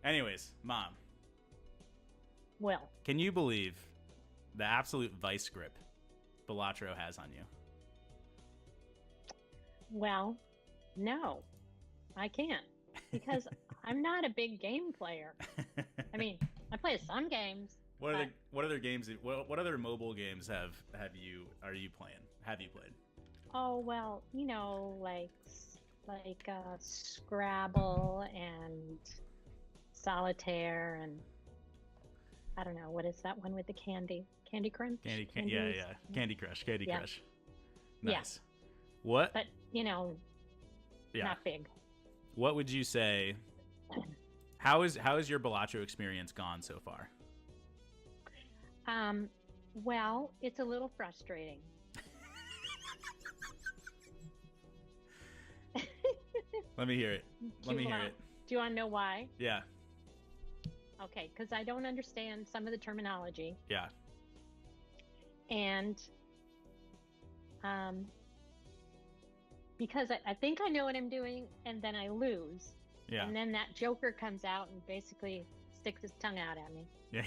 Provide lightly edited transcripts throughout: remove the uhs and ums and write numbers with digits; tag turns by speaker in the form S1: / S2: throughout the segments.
S1: Anyways, Mom,
S2: Well,
S1: can you believe the absolute vice grip Balatro has on you?
S2: well, no, I can't because I'm not a big game player. I mean, I play some games, but
S1: What other games? What other mobile games have you are you playing? Have you played?
S2: oh well, Scrabble and Solitaire and I don't know what is that one with the candy? Candy Crunch?
S1: Yeah,
S2: Candies?
S1: yeah, Candy Crush, Candy
S2: Yeah,
S1: Crush.
S2: yeah.
S1: Nice. What?
S2: But
S1: Yeah.
S2: not big.
S1: What would you say? How is your Balatro experience gone so far?
S2: Um, well, it's a little frustrating.
S1: Let me hear it.
S2: Do
S1: Let
S2: you
S1: me hear
S2: want
S1: it.
S2: do you want to know why?
S1: Yeah,
S2: Okay, because I don't understand some of the terminology,
S1: yeah,
S2: and um, because I think I know what I'm doing, and then I lose,
S1: yeah,
S2: and then that Joker comes out and basically sticks his tongue out at me
S1: yeah,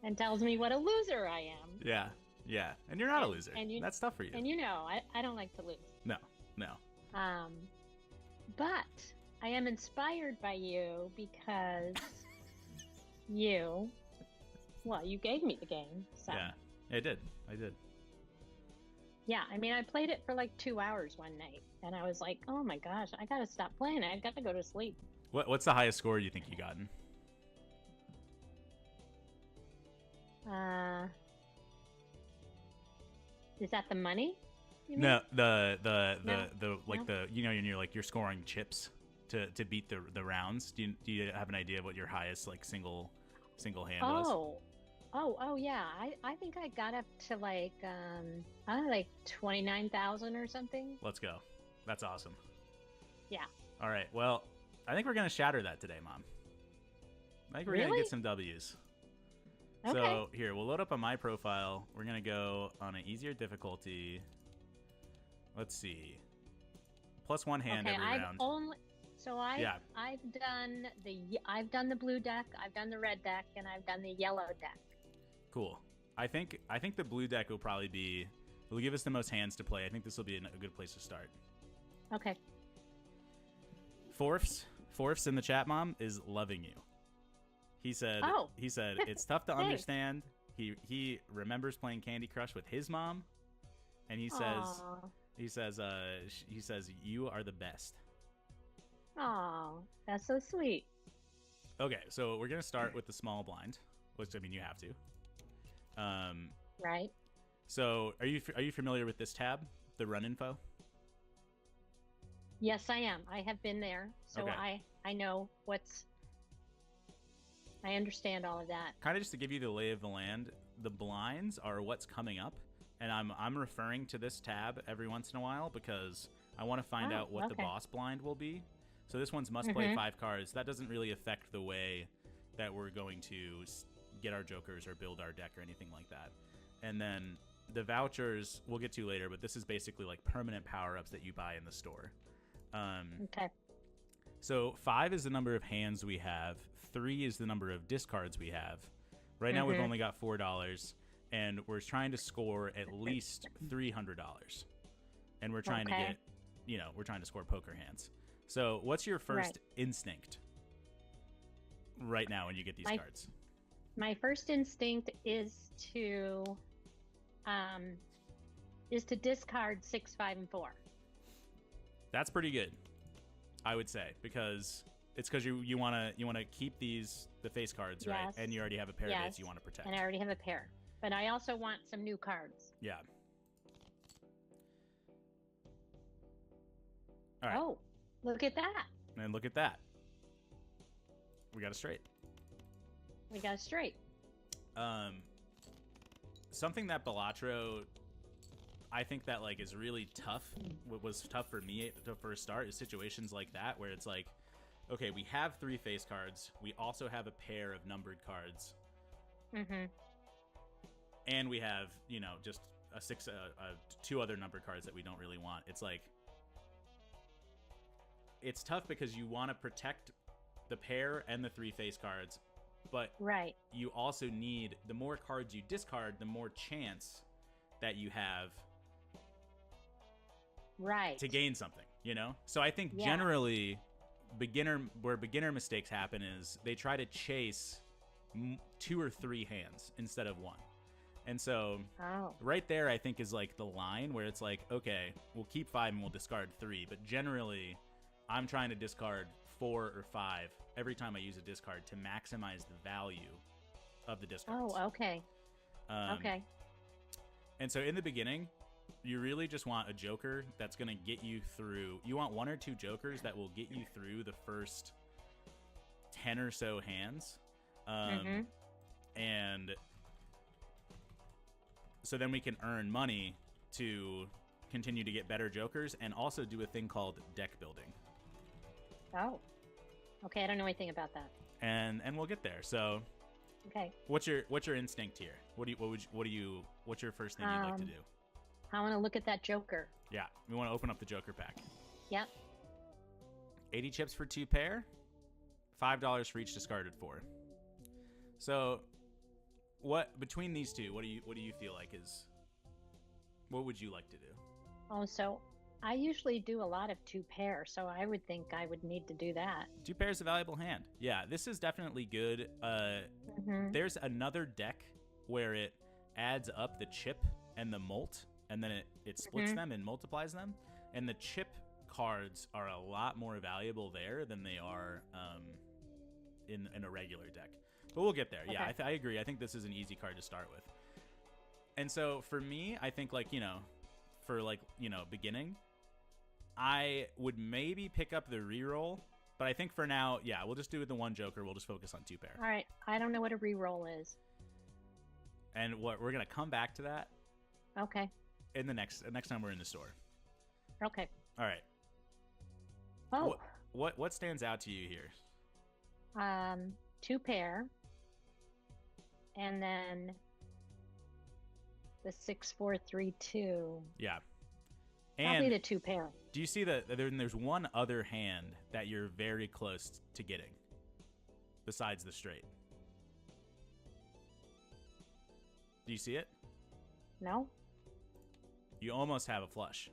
S2: and tells me what a loser I am.
S1: yeah, yeah. And you're not a loser.
S2: And
S1: That's tough for you.
S2: I don't like to lose.
S1: No, no.
S2: Um, but I am inspired by you because you, well, you gave me the game. So,
S1: Yeah, I did. I did.
S2: yeah, I mean, I played it for like 2 hours one night and I was like, oh my gosh, I gotta stop playing. I gotta go to sleep.
S1: What's the highest score you think you gotten?
S2: Uh, is that the money? You mean?
S1: No,
S2: No,
S1: the like
S2: no.
S1: the when you're scoring chips to beat the rounds. Do you have an idea of what your highest like single hand was?
S2: Oh, oh, yeah. I think I got up to I don't know, like 29,000 or something.
S1: Let's go. That's awesome.
S2: Yeah.
S1: All right. Well, I think we're gonna shatter that today, Mom. I think we're gonna get
S2: Really?
S1: some W's.
S2: Okay.
S1: So here, we'll load up on my profile. We're gonna go on an easier difficulty. Let's see. Plus one hand
S2: Okay,
S1: every
S2: I've
S1: round.
S2: only so
S1: Yeah,
S2: I've done the blue deck, I've done the red deck, and I've done the yellow deck.
S1: cool. I think the blue deck will probably be will give us the most hands to play. I think this will be a good place to start.
S2: Okay.
S1: Fourths in the chat, Mom, is loving you.
S2: Oh,
S1: He said it's tough to
S2: thanks.
S1: understand. He remembers playing Candy Crush with his mom, and
S2: Aw.
S1: he says you are the best.
S2: Aw, that's so sweet.
S1: Okay, so we're gonna start with the small blind, which I mean you have to. Um,
S2: Right?
S1: so are you familiar with this tab, the run info?
S2: Yes, I am. I have been there, so
S1: Okay,
S2: I know I understand all of that.
S1: kind of just to give you the lay of the land. The blinds are what's coming up, and I'm referring to this tab every once in a while because I want to find
S2: Oh,
S1: out what the
S2: okay.
S1: boss blind will be. So this one's must play
S2: Mm-hmm.
S1: 5 cards. That doesn't really affect the way that we're going to get our jokers or build our deck or anything like that. And then the vouchers we'll get to later, but this is basically like permanent power ups that you buy in the store.
S2: Okay.
S1: So 5 is the number of hands we have. 3 is the number of discards we have. Right now we've
S2: Mm-hmm.
S1: only got $4, and we're trying to score at least $300. And we're trying to
S2: Okay.
S1: get, we're trying to score poker hands. So what's your first
S2: Right.
S1: instinct right now when you get these
S2: My
S1: cards?
S2: my first instinct um is to discard 6, 5, and 4.
S1: That's pretty good, I would say, because it's because you wanna keep the face cards, right?
S2: Yes.
S1: And you already have a pair of ace
S2: Yes.
S1: you want to protect.
S2: And I already have a pair. But I also want some new cards.
S1: Yeah. All right.
S2: Oh, look at that.
S1: And look at that. We got it straight.
S2: We got it straight.
S1: Um, something that Balatro, I think that like is really tough. What was tough for me to first start is situations like that where it's like, okay, we have 3 face cards. We also have a pair of numbered cards,
S2: Mm-hmm.
S1: and we have just a 2 other numbered cards that we don't really want. It's like it's tough because you want to protect the pair and the 3 face cards, but
S2: Right.
S1: you also need, the more cards you discard, the more chance that you have
S2: Right.
S1: to gain something, you know? So I think
S2: Yeah.
S1: generally where beginner mistakes happen is they try to chase 2 or 3 hands instead of 1. And so
S2: Oh.
S1: right there, I think, is like the line where it's like, okay, we'll keep 5 and we'll discard 3. But generally, I'm trying to discard 4 or 5 every time I use a discard to maximize the value of the discards.
S2: Oh, okay. Okay.
S1: And so in the beginning, you really just want a joker that's going to get you through. You want 1 or 2 jokers that will get you through the first 10 or so hands. And so then we can earn money to continue to get better jokers and also do a thing called deck building.
S2: Oh. Okay, I don't know anything about that.
S1: And we'll get there. So
S2: Okay.
S1: what's your instinct here? What's your first thing you'd like to do?
S2: I want to look at that joker.
S1: Yeah, we want to open up the joker pack.
S2: Yep.
S1: 80 chips for 2 pair, $5 for each discarded 4. So what between these two, what do you feel like what would you like to do?
S2: Oh, so I usually do a lot of 2 pair, so I would think I would need to do that.
S1: 2 pair is a valuable hand. Yeah, this is definitely good. There's another deck where it adds up the chip and the molt, and then it splits them and multiplies them. And the chip cards are a lot more valuable there than they are in a regular deck. But we'll get there.
S2: Okay.
S1: Yeah, I agree. I think this is an easy card to start with. And so for me, I think beginning, I would maybe pick up the reroll, but I think for now, yeah, we'll just do it the 1 joker. We'll just focus on 2 pair.
S2: All right. I don't know what a reroll is.
S1: And we're gonna come back to that.
S2: Okay.
S1: In the next time we're in the store.
S2: Okay.
S1: All right.
S2: Oh.
S1: What stands out to you here?
S2: 2 pair. And then the 6, 4, 3, 2.
S1: Yeah.
S2: Probably
S1: And
S2: the 2 pair.
S1: do you see that there's one other hand that you're very close to getting besides the straight? Do you see it?
S2: No?
S1: You almost have a flush.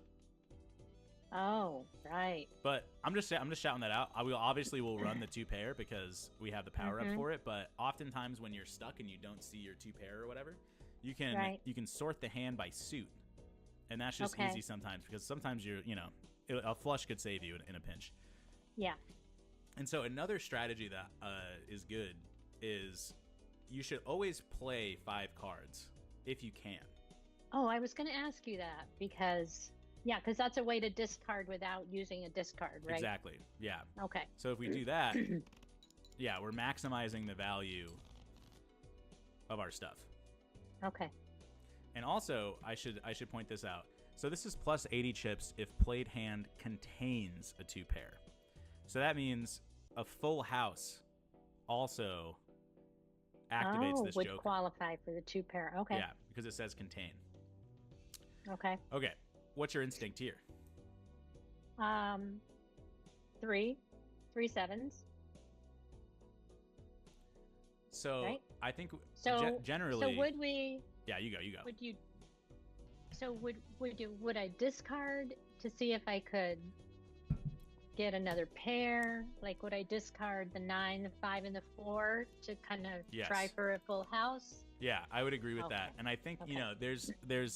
S2: Oh, right.
S1: But I'm just shouting that out. We'll run the 2 pair because we have the power up for it. But oftentimes when you're stuck and you don't see your 2 pair or whatever, you can sort the hand by suit, and that's just easy sometimes because sometimes a flush could save you in a pinch.
S2: Yeah.
S1: And so another strategy that is good is you should always play 5 cards if you can.
S2: Oh, I was going to ask you that because that's a way to discard without using a discard, right?
S1: Exactly. Yeah.
S2: Okay.
S1: So if we do that, yeah, we're maximizing the value of our stuff.
S2: Okay.
S1: And also, I should point this out. So this is plus 80 chips if played hand contains a 2 pair. So that means a full house also activates this
S2: would
S1: joker.
S2: Qualify for the 2 pair. Okay.
S1: Yeah, because it says contain.
S2: Okay.
S1: Okay. What's your instinct here?
S2: 3 sevens.
S1: So
S2: right?
S1: I think
S2: So
S1: generally.
S2: would we?
S1: Yeah, you go.
S2: Would you? So would I discard to see if I could get another pair? Like, would I discard the 9, the 5, and the 4 to kind of try for a full house?
S1: Yeah, I would agree with that. And I think, there's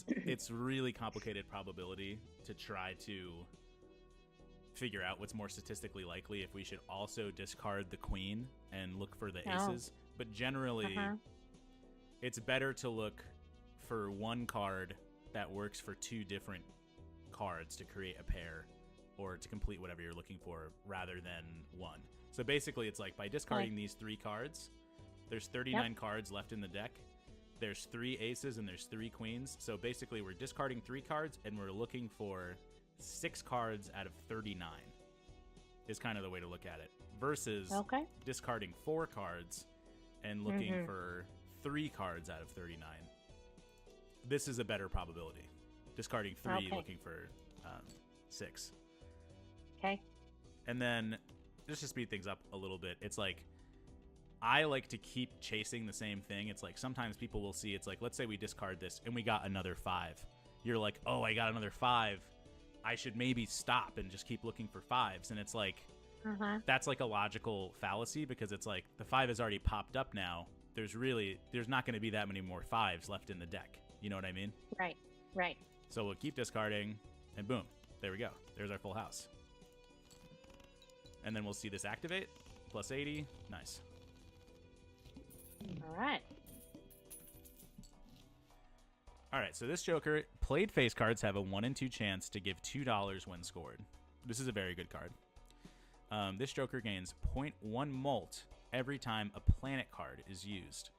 S1: it's really complicated probability to try to figure out what's more statistically likely if we should also discard the queen and look for the aces. But generally, it's better to look for 1 card that works for 2 different cards to create a pair or to complete whatever you're looking for rather than 1. So basically, it's like by discarding these 3 cards, there's 39 cards left in the deck. There's 3 aces and there's 3 queens. So basically, we're discarding 3 cards and we're looking for 6 cards out of 39 is kind of the way to look at it. Versus discarding 4 cards and looking for 3 cards out of 39. This is a better probability. Discarding 3, looking for 6.
S2: Okay.
S1: And then just to speed things up a little bit, it's like I like to keep chasing the same thing. It's like sometimes people will see, it's like, let's say we discard this and we got another 5. You're like, oh, I got another 5. I should maybe stop and just keep looking for 5s. And it's like, that's like a logical fallacy, because it's like the 5 has already popped up now. There's not going to be that many more 5s left in the deck. You know what I mean?
S2: Right.
S1: So we'll keep discarding, and boom, there we go. There's our full house. And then we'll see this activate, plus 80. Nice.
S2: All right.
S1: All right, so this Joker, played face cards have a 1 in 2 chance to give $2 when scored. This is a very good card. This Joker gains 0.1 mult every time a planet card is used.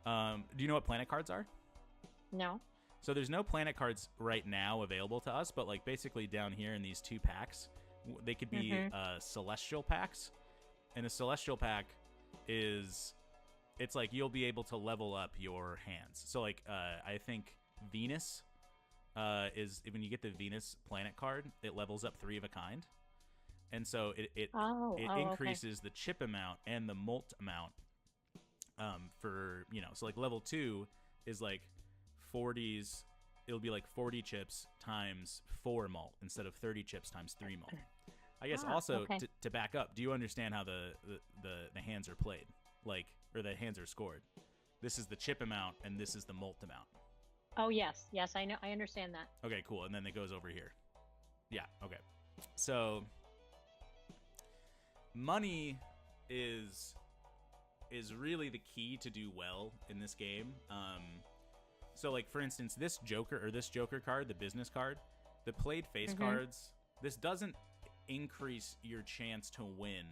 S1: Do you know what planet cards are?
S2: No.
S1: So there's no planet cards right now available to us, but like basically down here in these 2 packs, they could be celestial packs. And a celestial pack is, it's like you'll be able to level up your hands. So like I think Venus is, when you get the Venus planet card, it levels up 3 of a kind. And so it increases the chip amount and the mult amount for, you know, so like level 2 is like 40s, it'll be like 40 chips times 4 mult instead of 30 chips times 3 mult. I guess to back up, do you understand how the hands are played? Like, or the hands are scored? This is the chip amount and this is the mult amount.
S2: Oh, yes. Yes, I know. I understand that.
S1: Okay, cool. And then it goes over here. Yeah, okay. So money is really the key to do well in this game. So like for instance, this Joker card, the business card, the played face cards, this doesn't increase your chance to win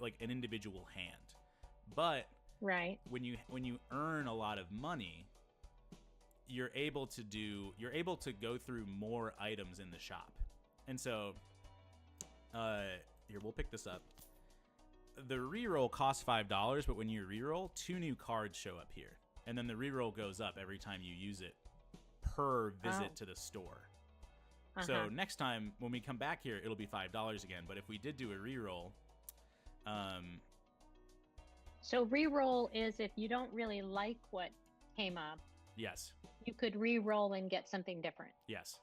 S1: like an individual hand. But when you earn a lot of money, you're able to go through more items in the shop. And so here, we'll pick this up. The reroll costs $5, but when you reroll, 2 new cards show up here. And then the reroll goes up every time you use it per visit to the store. So next time when we come back here, it'll be $5 again. But if we did do a reroll,
S2: so reroll is if you don't really like what came up.
S1: Yes.
S2: You could reroll and get something different.
S1: Yes.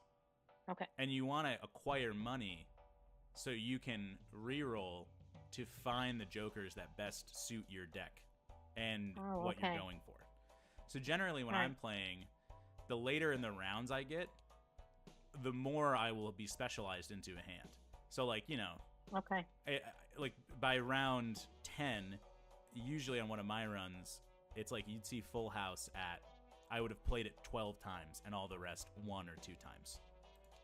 S2: Okay.
S1: And you want to acquire money so you can reroll to find the jokers that best suit your deck and what you're going for. So generally when I'm playing, the later in the rounds I get, the more I will be specialized into a hand. So like, you know, like by round 10, usually on one of my runs, it's like you'd see full house at, I would have played it 12 times and all the rest 1 or 2 times,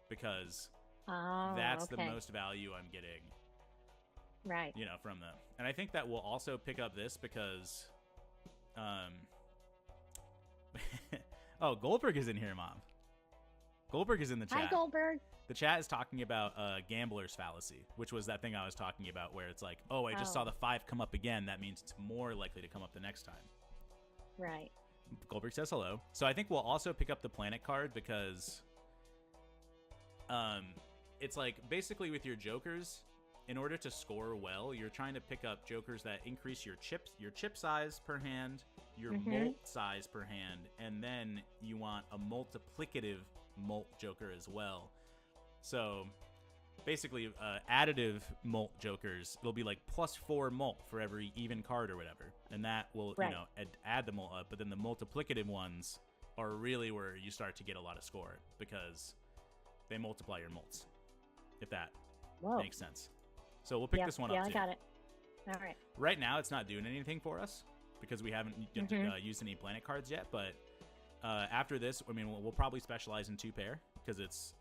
S1: because that's the most value I'm getting.
S2: Right.
S1: You know, from them. And I think that we'll also pick up this because oh, Goldberg is in here, Mom. Goldberg is in the chat.
S2: Hi, Goldberg.
S1: The chat is talking about gambler's fallacy, which was that thing I was talking about where it's like, oh, I just saw the 5 come up again. That means it's more likely to come up the next time.
S2: Right.
S1: Goldberg says hello. So I think we'll also pick up the planet card because it's like basically with your jokers, in order to score well, you're trying to pick up jokers that increase your chip size per hand, your mult size per hand, and then you want a multiplicative mult joker as well. So basically additive mult jokers, it'll be like +4 mult for every even card or whatever, and that will you know add the mult up. But then the multiplicative ones are really where you start to get a lot of score because they multiply your mults, if that makes sense. So we'll pick this one up too.
S2: Yeah, I got it. All right.
S1: Right now it's not doing anything for us because we haven't used any planet cards yet, but after this, I mean, we'll probably specialize in 2 pair because it's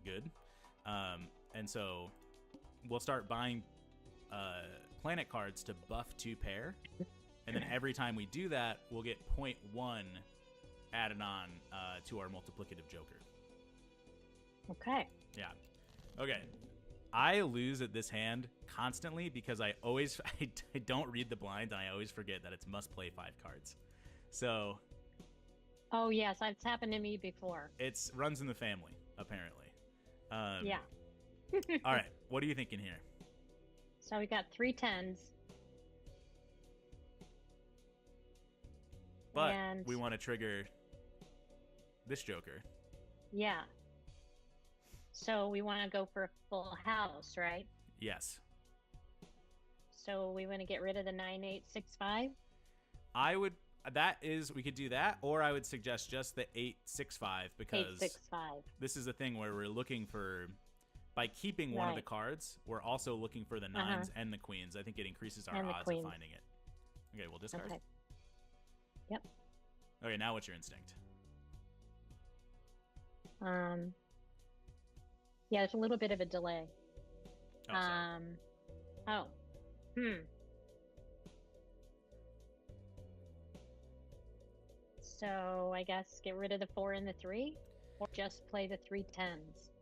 S1: good. And so we'll start buying planet cards to buff 2 pair. And then every time we do that, we'll get 0.1 added on to our multiplicative joker.
S2: Okay.
S1: Yeah. Okay. I lose at this hand constantly because I don't read the blinds and I always forget that it's must play 5 cards. So.
S2: Oh yes, it's happened to me before.
S1: It's runs in the family, apparently.
S2: Yeah.
S1: All right, what are you thinking here?
S2: So we got 3 10s.
S1: But
S2: and
S1: we want to trigger this joker.
S2: yeah. So we want to go for a full house, right?
S1: Yes.
S2: So we want to get rid of the 9865.
S1: I would. We could do that, or I would suggest just the 865 because
S2: 865.
S1: this is a thing where we're looking for. By keeping one of the cards, we're also looking for the 9s and the queens. I think it increases our odds of finding it. Okay, we'll discard.
S2: Okay. Yep.
S1: Okay, now what's your instinct?
S2: Yeah, there's a little bit of a delay.
S1: Oh, sorry.
S2: Oh. So I guess get rid of the 4 and the 3, or just play the 3 10s.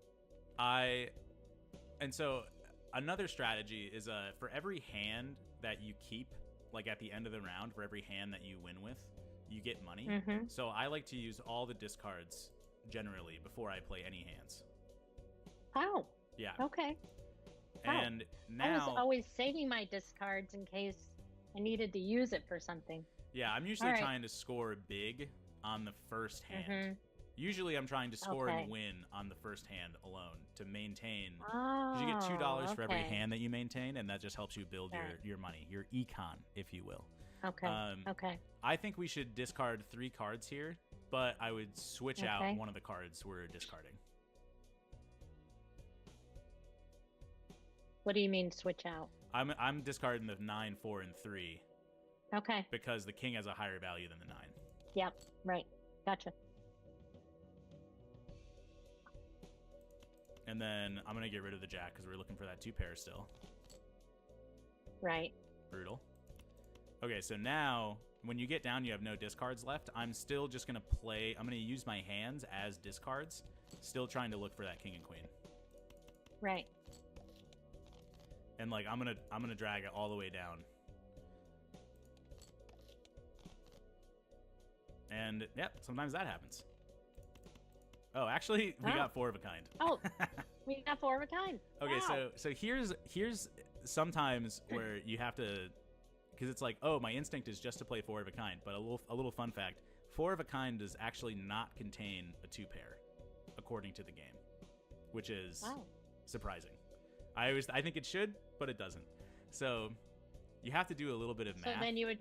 S1: And so another strategy is for every hand that you keep, like at the end of the round, for every hand that you win with, you get money. So I like to use all the discards generally before I play any hands.
S2: Oh.
S1: Yeah.
S2: Okay.
S1: And now
S2: I was always saving my discards in case I needed to use it for something.
S1: Yeah, I'm usually trying to score big on the first hand. Usually I'm trying to score and win on the first hand alone to maintain. Because you get $2 for every hand that you maintain, and that just helps you build your money, your econ, if you will.
S2: Okay. Okay.
S1: I think we should discard 3 cards here, but I would switch out one of the cards we're discarding.
S2: What do you mean switch out?
S1: I'm discarding the 9, 4, and 3.
S2: Okay.
S1: Because the king has a higher value than the 9.
S2: Yep. Right. Gotcha.
S1: And then I'm going to get rid of the jack because we're looking for that 2 pair still.
S2: Right.
S1: Brutal. Okay, so now when you get down, you have no discards left. I'm still just going to play. I'm going to use my hands as discards, still trying to look for that king and queen.
S2: Right.
S1: And like I'm gonna drag it all the way down. And yep, sometimes that happens. Oh, actually, we got 4 of a kind.
S2: Oh, we got 4 of a kind.
S1: Okay,
S2: wow.
S1: so here's sometimes where you have to, because it's like, oh, my instinct is just to play 4 of a kind. But a little fun fact: 4 of a kind does actually not contain a 2 pair, according to the game, which is surprising. I think it should, but it doesn't. So you have to do a little bit of math.
S2: So then you would.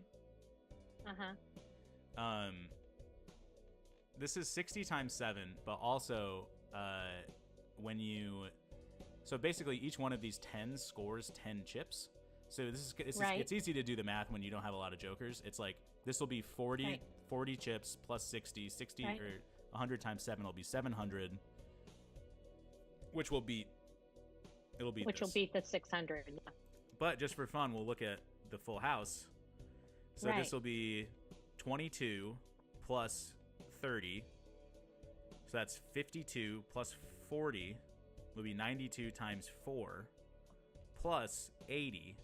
S1: This is 60 times 7, but also when you. So basically, each one of these 10s scores 10 chips. So it's easy to do the math when you don't have a lot of jokers. It's like this will be 40 chips plus 60 or 100 times 7 will be 700, which will beat. It'll beat
S2: Which
S1: this.
S2: will beat the 600. Yeah.
S1: But just for fun, we'll look at the full house. So this will be 22 plus 30. So that's 52 plus 40 will be 92 times 4 plus 80.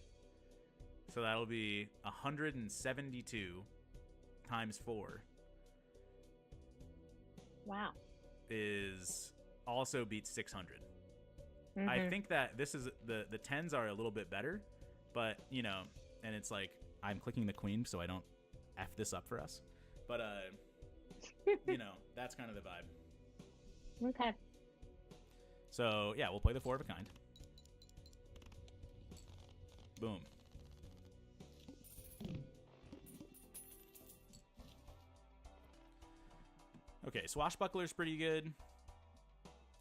S1: So that'll be 172 times 4.
S2: Wow.
S1: Is also beats 600. I think that this is the 10s are a little bit better, but and it's like I'm clicking the queen so I don't F this up for us. But that's kind of the vibe.
S2: Okay.
S1: So yeah, we'll play the 4 of a kind. Boom. Okay, Swashbuckler's pretty good.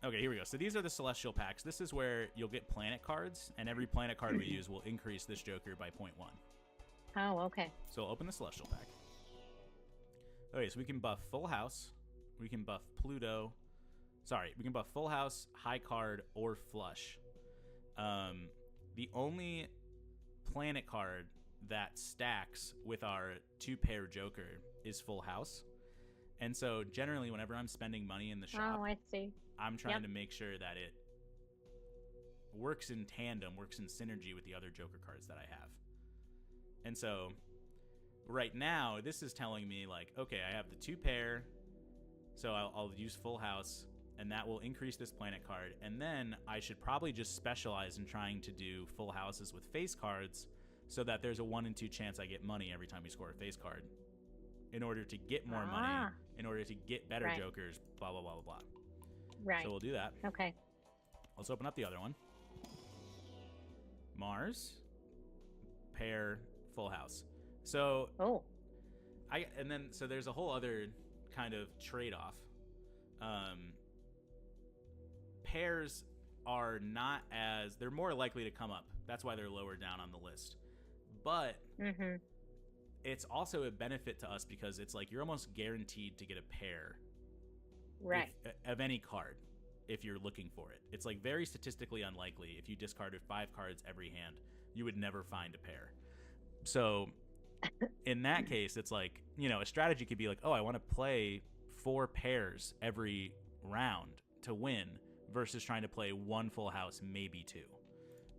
S1: Okay, here we go. So these are the Celestial packs. This is where you'll get planet cards, and every planet card we use will increase this Joker by 0.1.
S2: Oh, okay.
S1: So we'll open the Celestial pack. Okay, so we can buff Full House. We can buff Pluto. Sorry, we can buff Full House, High Card, or Flush. The only planet card that stacks with our 2-pair Joker is Full House. And so generally whenever I'm spending money in the shop,
S2: I see.
S1: I'm trying to make sure that it works in tandem, works in synergy with the other Joker cards that I have. And so right now, this is telling me like, okay, I have the 2 pair, so I'll use Full House, and that will increase this planet card. And then I should probably just specialize in trying to do full houses with face cards so that there's a 1 in 2 chance I get money every time we score a face card in order to get more money, in order to get better jokers, blah, blah, blah, blah, blah.
S2: Right.
S1: So we'll do that.
S2: Okay.
S1: Let's open up the other one. Mars, pair, full house. So so there's a whole other kind of trade-off. Pairs are not as, they're more likely to come up. That's why they're lower down on the list. But it's also a benefit to us because it's like you're almost guaranteed to get a pair of any card if you're looking for it. It's like very statistically unlikely if you discarded 5 cards every hand, you would never find a pair. So in that case, it's like, a strategy could be like, oh, I want to play 4 pairs every round to win versus trying to play 1 full house, maybe 2.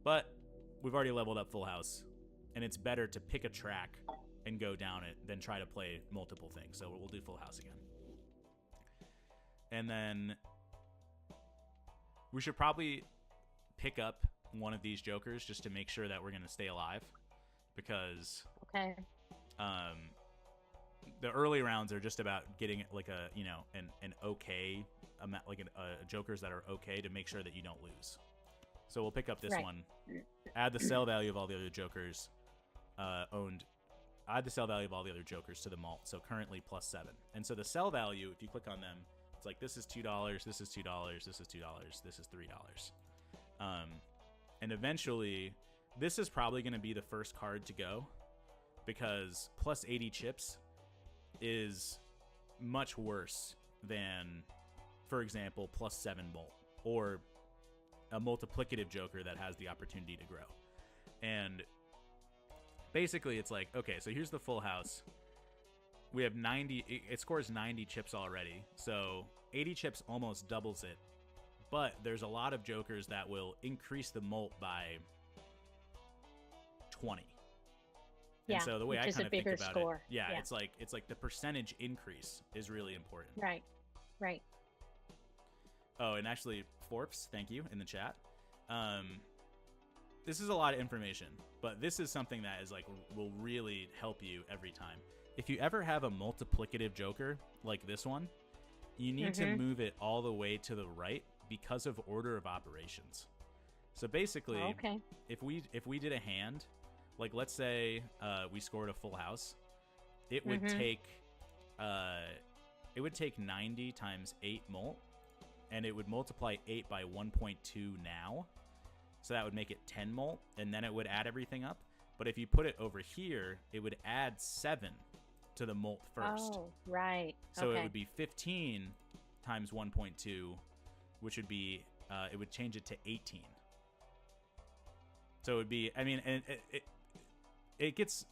S1: But we've already leveled up full house, and it's better to pick a track and go down it than try to play multiple things. So we'll do full house again. And then we should probably pick up one of these jokers just to make sure that we're going to stay alive, because the early rounds are just about getting like an okay amount, like jokers that are okay to make sure that you don't lose. So we'll pick up this one, add the sell value of all the other jokers add the sell value of all the other jokers to the malt. So currently +7. And so the sell value, if you click on them, it's like this is $2, this is $2, this is $2, this is $3. And eventually, this is probably going to be the first card to go because +80 chips is much worse than, for example, +7 mult or a multiplicative joker that has the opportunity to grow. And basically, it's like, okay, so here's the full house. We have 90, it scores 90 chips already. So 80 chips almost doubles it. But there's a lot of jokers that will increase the mult by 20.
S2: Yeah,
S1: and so the way I kind of think about
S2: score.
S1: It, it's like the percentage increase is really important.
S2: Right.
S1: Oh, and actually, Forps, thank you in the chat. This is a lot of information, but this is something that is like will really help you every time. If you ever have a multiplicative joker like this one, you need to move it all the way to the right because of order of operations. So basically, if we did a hand, like let's say we scored a full house, it would take 90 times 8 mult, and it would multiply 8 by 1.2 now. So that would make it 10 mult, and then it would add everything up. But if you put it over here, it would add 7 to the mult first.
S2: Oh, right.
S1: So it would be 15 times 1.2, which would be, it would change it to 18. So it would be, I mean, and it's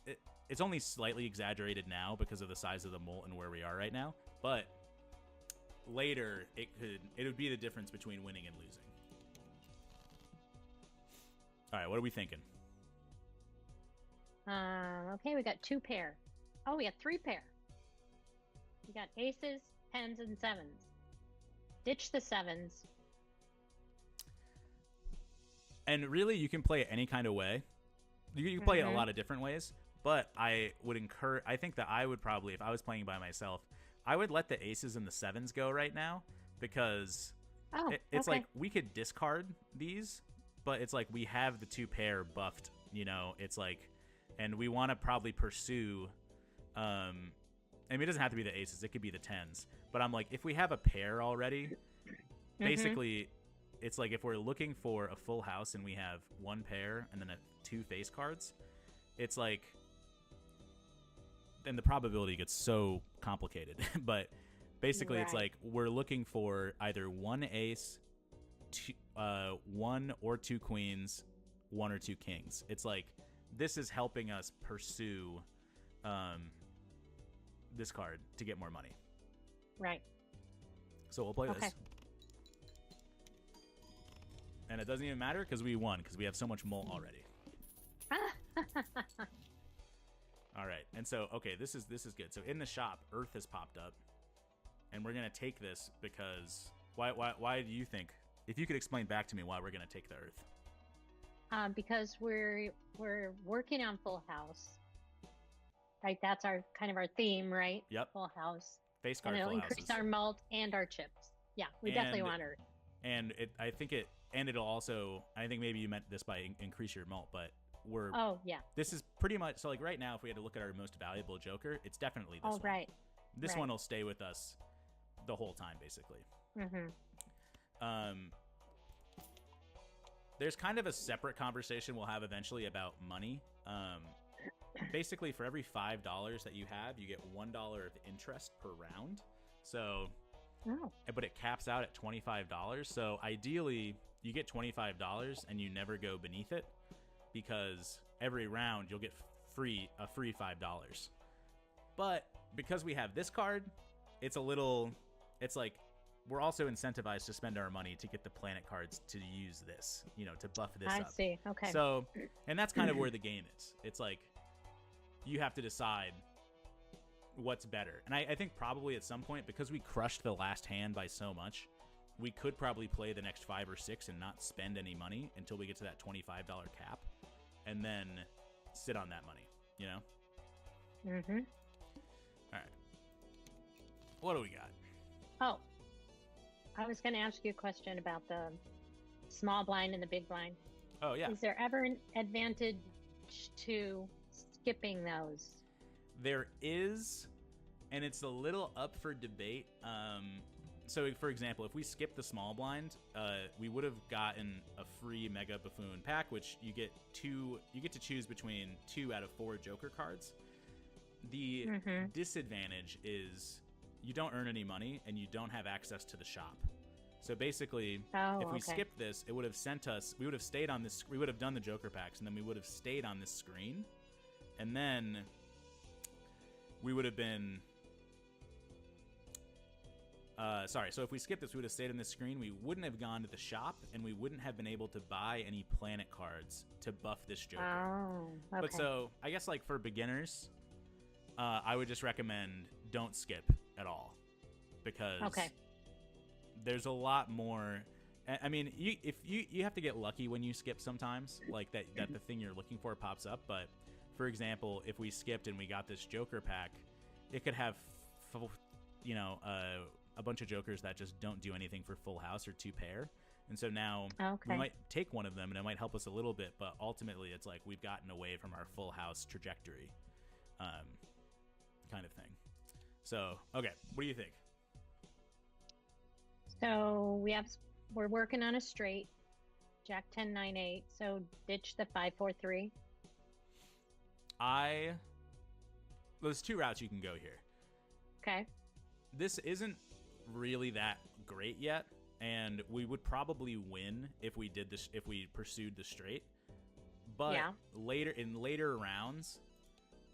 S1: only slightly exaggerated now because of the size of the mult and where we are right now. But later, it would be the difference between winning and losing. All right, what are we thinking?
S2: Okay, we got 2 pair. Oh, we got 3 pair. We got aces, 10s, and 7s. Ditch the 7s.
S1: And really, you can play it any kind of way. You can play it a lot of different ways. But I think that I would probably, if I was playing by myself, I would let the aces and the 7s go right now because it's like we could discard these. But it's like we have the 2 pair buffed, it's like, and we want to probably pursue, I mean, it doesn't have to be the aces, it could be the 10s. But I'm like, if we have a pair already, basically, it's like if we're looking for a full house and we have 1 pair and then 2 face cards, it's like, then the probability gets so complicated. But basically, it's like we're looking for either 1 ace, 1 or 2 queens, 1 or 2 kings. It's like this is helping us pursue this card to get more money.
S2: Right.
S1: So we'll play this. And it doesn't even matter because we won because we have so much mult already. All right. And so, okay, this is good. So in the shop, Earth has popped up. And we're going to take this because, Why do you think? If you could explain back to me why we're gonna take the Earth.
S2: Because we're working on Full House. Right, that's our kind of our theme, right?
S1: Yep.
S2: Full House.
S1: Face card
S2: And it'll
S1: full
S2: increase
S1: houses.
S2: our malt and our chips. Yeah, we definitely want Earth.
S1: And it'll also, I think maybe you meant this by increase your malt, but
S2: Oh, yeah.
S1: This is pretty much, so like right now, if we had to look at our most valuable Joker, it's definitely this one.
S2: Right.
S1: This one will stay with us the whole time, basically. There's kind of a separate conversation we'll have eventually about money. Basically, for every $5 that you have, you get $1 of interest per round. So, but it caps out at $25. So ideally, you get $25 and you never go beneath it, because every round you'll get a free $5. But because we have this card, it's like we're also incentivized to spend our money to get the planet cards to use this, to buff this up.
S2: I see. Okay.
S1: So, and that's kind of where the game is. It's like you have to decide what's better. And I think probably at some point, because we crushed the last hand by so much, we could probably play the next 5 or 6 and not spend any money until we get to that $25 cap, and then sit on that money,
S2: Mm-hmm.
S1: All right. What do we got?
S2: Oh, I was going to ask you a question about the small blind and the big blind.
S1: Oh, yeah.
S2: Is there ever an advantage to skipping those?
S1: There is, and it's a little up for debate. So, for example, if we skip the small blind, we would have gotten a free Mega Buffoon pack, which you get to choose between 2 out of 4 Joker cards. The disadvantage is you don't earn any money and you don't have access to the shop. So basically, if we skipped this, it would have we would have stayed on this, we would have done the Joker packs, and then we would have stayed on this screen, and then we would have been so if we skipped this, we would have stayed on this screen. We wouldn't have gone to the shop, and we wouldn't have been able to buy any planet cards to buff this Joker.
S2: Oh, okay.
S1: But so I guess like for beginners, I would just recommend don't skip at all, because there's a lot more. I mean, you have to get lucky when you skip sometimes, like that the thing you're looking for pops up. But for example, if we skipped and we got this Joker pack, it could have a bunch of Jokers that just don't do anything for Full House or 2 pair. And so now we might take one of them and it might help us a little bit, but ultimately it's like we've gotten away from our Full House trajectory, kind of thing. So, okay, what do you think?
S2: So we're working on a straight, Jack 10, 9, 8. So ditch the 5, 4, 3.
S1: There's 2 routes you can go here.
S2: Okay.
S1: This isn't really that great yet, and we would probably win if we did this, if we pursued the straight. But later rounds,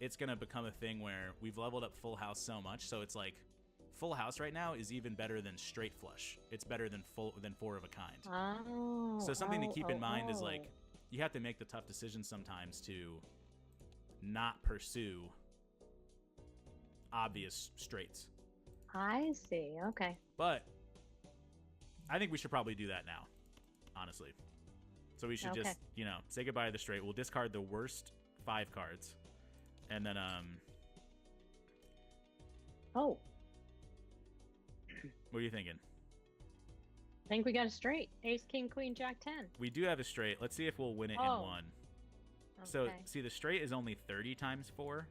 S1: it's gonna become a thing where we've leveled up Full House so much, so it's like Full House right now is even better than straight flush. It's better than 4 of a kind.
S2: Oh.
S1: So something to keep in mind is like you have to make the tough decisions sometimes to not pursue obvious straights.
S2: I see. Okay.
S1: But I think we should probably do that now, honestly. So we should just, say goodbye to the straight. We'll discard the worst 5 cards. And then,
S2: Oh.
S1: What are you thinking?
S2: I think we got a straight. Ace, King, Queen, Jack 10.
S1: We do have a straight. Let's see if we'll win it in 1.
S2: Okay.
S1: So, see, the straight is only 30 times 4.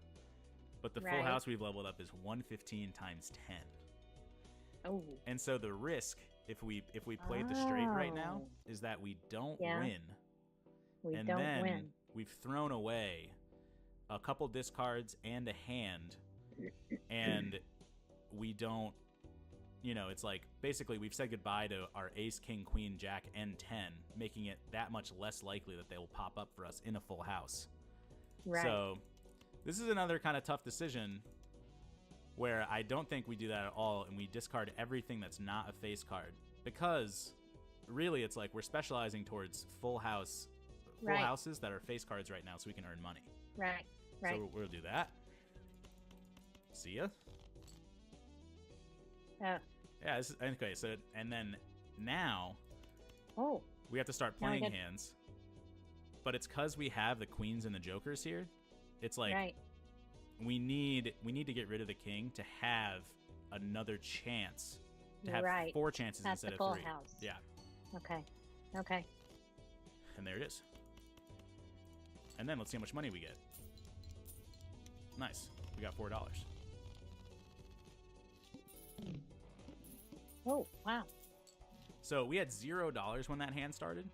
S1: But the Full House we've leveled up is 115 times 10.
S2: Oh.
S1: And so the risk, if we played the straight right now, is that we don't win.
S2: We don't win.
S1: We've thrown away a couple discards and a hand, and we don't, it's like basically we've said goodbye to our Ace, King, Queen, Jack, and 10, making it that much less likely that they will pop up for us in a Full House.
S2: Right.
S1: So this is another kind of tough decision where I don't think we do that at all, and we discard everything that's not a face card, because really it's like we're specializing towards Full Houses that are face cards right now, so we can earn money.
S2: Right.
S1: So we'll do that. See ya. Yeah, okay, so, and then now
S2: Oh,
S1: we have to start
S2: now we
S1: playing
S2: get-
S1: hands. But it's because we have the queens and the jokers here. It's like
S2: right.
S1: we need to get rid of the king to have another chance. To have
S2: Right.
S1: 4 chances
S2: That's
S1: instead
S2: the
S1: of
S2: full
S1: 3.
S2: house.
S1: Yeah.
S2: Okay. Okay.
S1: And there it is. And then let's see how much money we get. Nice. We got $4.
S2: Oh, wow.
S1: So we had $0 when that hand started,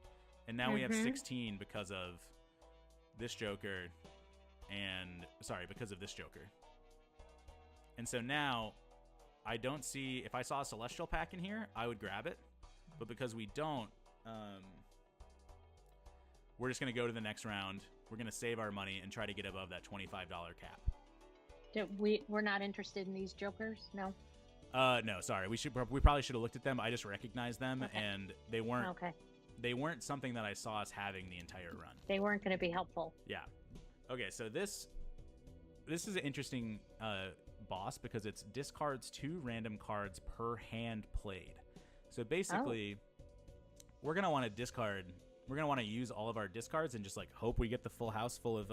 S1: and now we have
S2: Mhm.
S1: 16 because of this joker, because of this joker. And so now I don't see, if I saw a celestial pack in here, I would grab it, but because we don't, we're just gonna go to the next round. We're gonna save our money and try to get above that $25 cap.
S2: We're not interested in these jokers? No?
S1: No, sorry. We probably should have looked at them. I just recognized them,
S2: Okay.
S1: and they weren't
S2: Okay.
S1: they weren't something that I saw us having the entire run.
S2: They weren't going to be helpful.
S1: Yeah. Okay, so this is an interesting boss because it's discards 2 random cards per hand played. So basically, we're gonna want to discard. We're gonna want to use all of our discards and just like hope we get the full house full of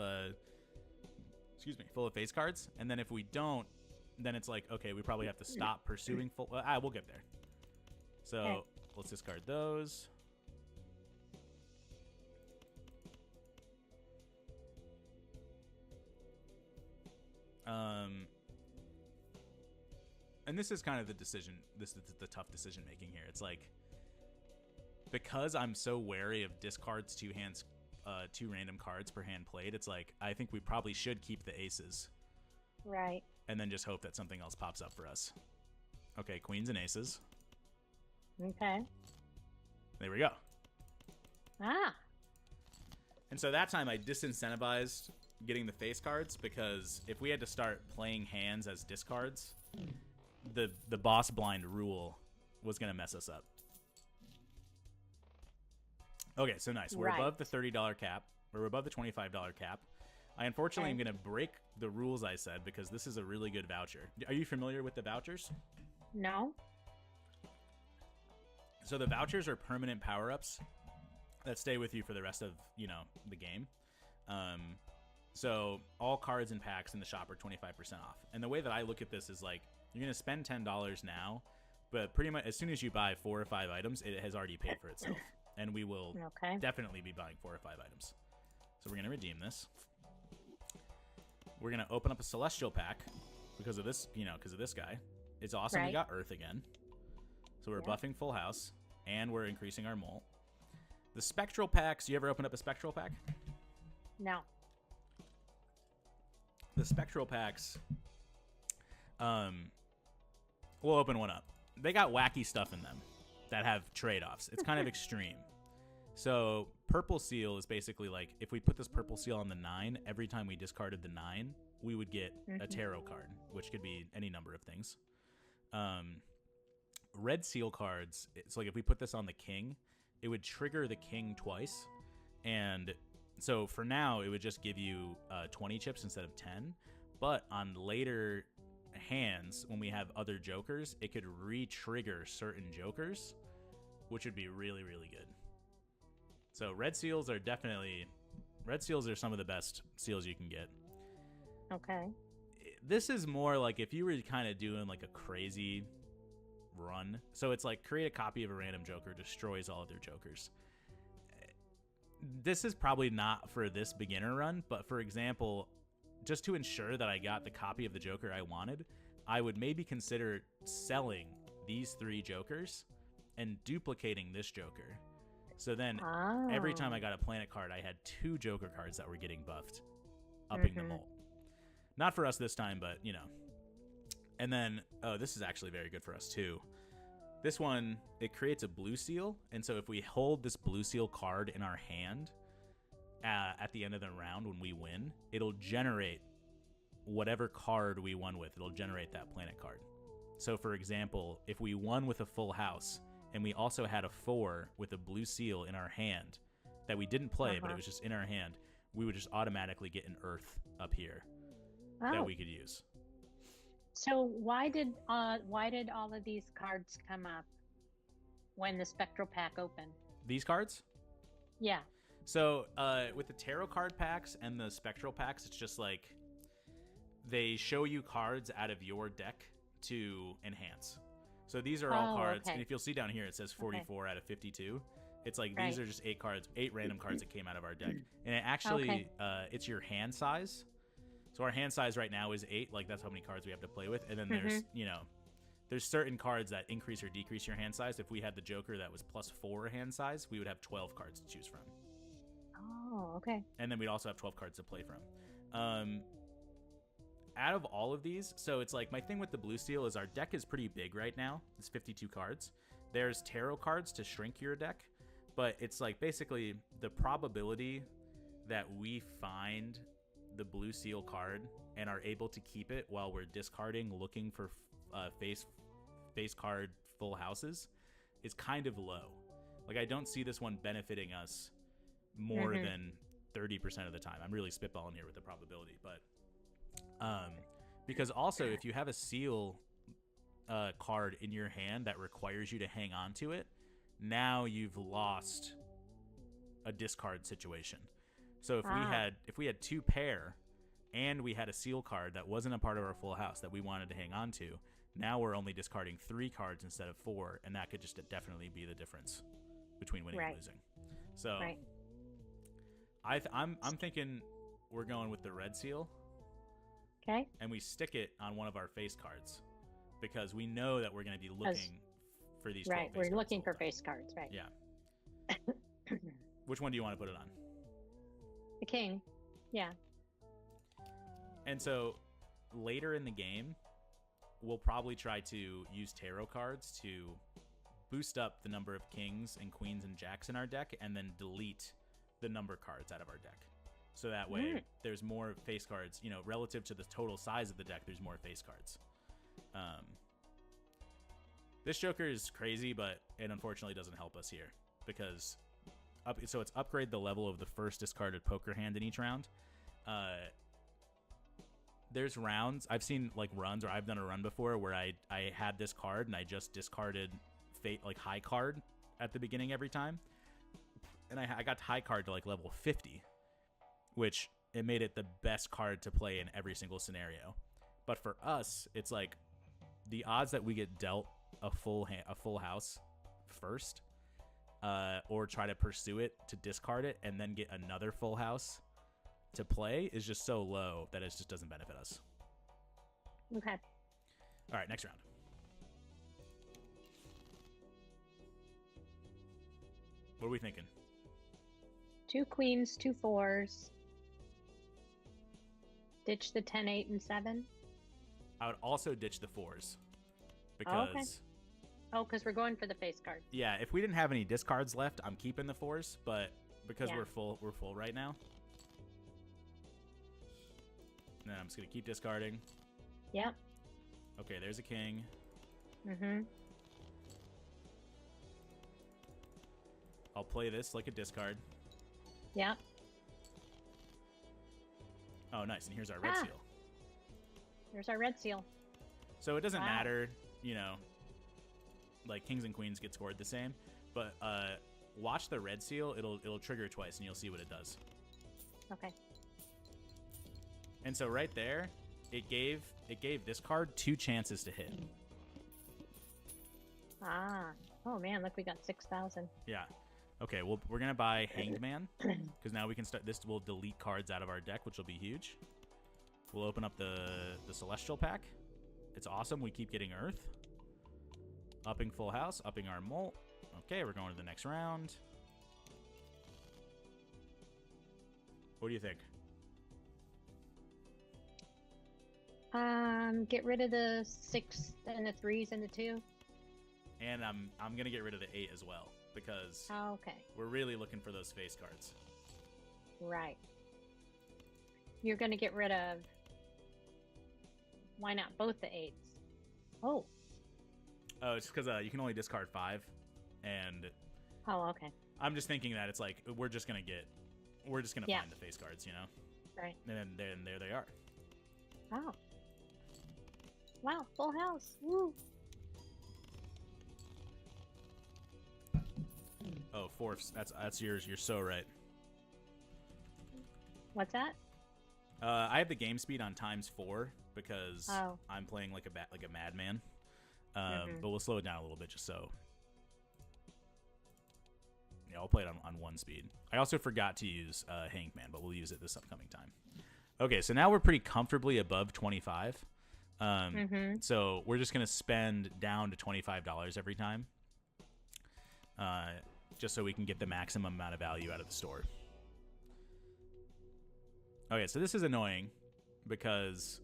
S1: full of face cards. And then if we don't, then it's like, okay, we probably have to stop pursuing full. We'll get there. So
S2: Okay.
S1: let's discard those. And this is kind of the decision. This is the tough decision making here. It's like, because I'm so wary of discards 2 random cards per hand played. It's like I think we probably should keep the aces.
S2: Right.
S1: And then just hope that something else pops up for us. Okay, queens and aces.
S2: Okay.
S1: There we go.
S2: Ah.
S1: And so that time I disincentivized getting the face cards because if we had to start playing hands as discards, the boss blind rule was going to mess us up. Okay, so nice. We're
S2: Right.
S1: above the $30 cap. We're above the $25 cap. I unfortunately am going to break the rules I said because this is a really good voucher. Are you familiar with the vouchers?
S2: No?
S1: So the vouchers are permanent power-ups that stay with you for the rest of, the game. So all cards and packs in the shop are 25% off. And the way that I look at this is like, you're going to spend $10 now, but pretty much as soon as you buy 4 or 5 items, it has already paid for itself. And we will definitely be buying 4 or 5 items. So we're going to redeem this. We're going to open up a Celestial pack because of this, because of this guy. It's awesome. We got Earth again. So we're buffing Full House, and we're increasing our mult. The Spectral packs, you ever open up a Spectral pack?
S2: No.
S1: The Spectral packs, we'll open one up. They got wacky stuff in them that have trade-offs. It's kind of extreme. So Purple Seal is basically like, if we put this Purple Seal on the 9, every time we discarded the 9, we would get a tarot card, which could be any number of things. Red Seal cards, it's like if we put this on the King, it would trigger the King twice. And so for now, it would just give you 20 chips instead of 10. But on later hands, when we have other jokers, it could re-trigger certain jokers, which would be really, really good. So red seals are some of the best seals you can get.
S2: Okay.
S1: This is more like if you were kind of doing like a crazy run. So it's like create a copy of a random joker, destroys all of their jokers. This is probably not for this beginner run, but for example, just to ensure that I got the copy of the joker I wanted, I would maybe consider selling these 3 jokers and duplicating this joker. So then every time I got a planet card, I had 2 joker cards that were getting buffed, upping the mult. Not for us this time, but, And then, this is actually very good for us too. This one, it creates a blue seal. And so if we hold this blue seal card in our hand at the end of the round when we win, it'll generate whatever card we won with. It'll generate that planet card. So for example, if we won with a full house and we also had a 4 with a blue seal in our hand that we didn't play, but it was just in our hand, we would just automatically get an Earth up here that we could use.
S2: So why did all of these cards come up when the spectral pack opened?
S1: These cards?
S2: Yeah.
S1: So with the tarot card packs and the spectral packs, it's just like they show you cards out of your deck to enhance. So these are all cards,
S2: okay.
S1: and if you'll see down here, it says 44 out of 52. It's like these are just 8 cards, 8 random cards that came out of our deck, and it actually it's your hand size. So our hand size right now is 8, like that's how many cards we have to play with, and then there's there's certain cards that increase or decrease your hand size. If we had the Joker that was +4 hand size, we would have 12 cards to choose from.
S2: Oh, okay.
S1: And then we'd also have 12 cards to play from. Out of all of these, so it's like my thing with the blue steel is our deck is pretty big right now. It's 52 cards. There's tarot cards to shrink your deck, but it's like basically the probability that we find the blue seal card and are able to keep it while we're discarding, looking for face card full houses is kind of low. Like I don't see this one benefiting us more than 30% of the time. I'm really spitballing here with the probability, but because also if you have a seal card in your hand that requires you to hang on to it, now you've lost a discard situation. So if we had 2 pair and we had a seal card that wasn't a part of our full house that we wanted to hang on to, now we're only discarding 3 cards instead of 4, and that could just definitely be the difference between winning and losing. So I'm thinking we're going with the red seal.
S2: Okay.
S1: And we stick it on one of our face cards because we know that we're going to be looking for these 12 face cards.
S2: We're looking for face cards, right?
S1: Yeah. Which one do you want to put it on?
S2: The king. Yeah.
S1: And so later in the game, we'll probably try to use tarot cards to boost up the number of kings and queens and jacks in our deck and then delete the number cards out of our deck. So that way there's more face cards, relative to the total size of the deck, there's more face cards. This Joker is crazy, but it unfortunately doesn't help us here because so it's upgrade the level of the first discarded poker hand in each round. There's rounds. I've seen like runs, or I've done a run before where I had this card and I just discarded high card at the beginning every time. And I got high card to like level 50, which it made it the best card to play in every single scenario. But for us, it's like the odds that we get dealt a full house first, or try to pursue it to discard it and then get another full house to play is just so low that it just doesn't benefit us.
S2: Okay.
S1: All right, next round. What are we thinking?
S2: 2 queens, 2 4s. Ditch the 10, 8, and 7.
S1: I would also ditch the 4s because
S2: because we're going for the face card.
S1: Yeah, if we didn't have any discards left, I'm keeping the 4s, but because we're full right now. And then I'm just gonna keep discarding.
S2: Yep.
S1: Okay, there's a king. I'll play this like a discard.
S2: Yep.
S1: Oh, nice. And here's our red seal.
S2: There's our red seal.
S1: So it doesn't matter, like kings and queens get scored the same, but watch the red seal. It'll trigger twice and you'll see what it does.
S2: Okay.
S1: And so right there, it gave this card 2 chances to hit.
S2: Oh man, look, we got 6,000.
S1: Yeah. Okay, well, we're going to buy Hanged Man, because now we can start. This will delete cards out of our deck, which will be huge. We'll open up the Celestial pack. It's awesome. We keep getting Earth. Upping full house, upping our molt. Okay, we're going to the next round. What do you think?
S2: Get rid of the 6 and the 3s and the 2.
S1: And I'm going to get rid of the 8 as well, because we're really looking for those face cards.
S2: Right. You're going to get rid of... Why not both the 8s? Oh,
S1: it's because you can only discard 5, and...
S2: Oh, okay.
S1: I'm just thinking that it's like, we're just going to find the face cards,
S2: Right.
S1: And then there they are.
S2: Oh. Wow, full house. Woo.
S1: Oh, fourths. That's yours. You're so right.
S2: What's that?
S1: I have the game speed on ×4 because
S2: Oh.
S1: I'm playing like a madman. But we'll slow it down a little bit just so. Yeah, I'll play it on 1 speed. I also forgot to use Hangman, but we'll use it this upcoming time. Okay, so now we're pretty comfortably above 25. So we're just going to spend down to $25 every time. Just so we can get the maximum amount of value out of the store. Okay, so this is annoying because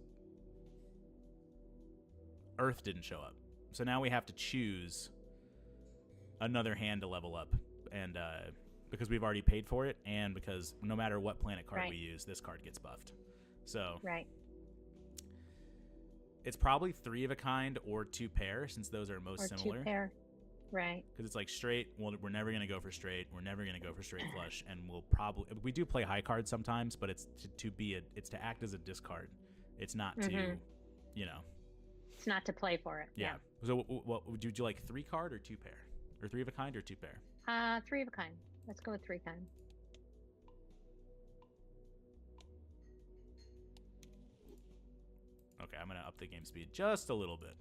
S1: Earth didn't show up. So now we have to choose another hand to level up. And because we've already paid for it, and because no matter what planet card we use, this card gets buffed. So it's probably 3 of a kind or 2 pair, since those are most similar.
S2: 2 pair. Right.
S1: Because it's like straight. Well, we're never going to go for straight. We're never going to go for straight flush. And we do play high cards sometimes, but it's it's to act as a discard. It's not to,
S2: It's not to play for it.
S1: Yeah. So what would you like, 3 card or 2 pair? Or 3 of a kind or 2 pair?
S2: 3 of a kind. Let's go with 3 kind.
S1: Okay, I'm going to up the game speed just a little bit.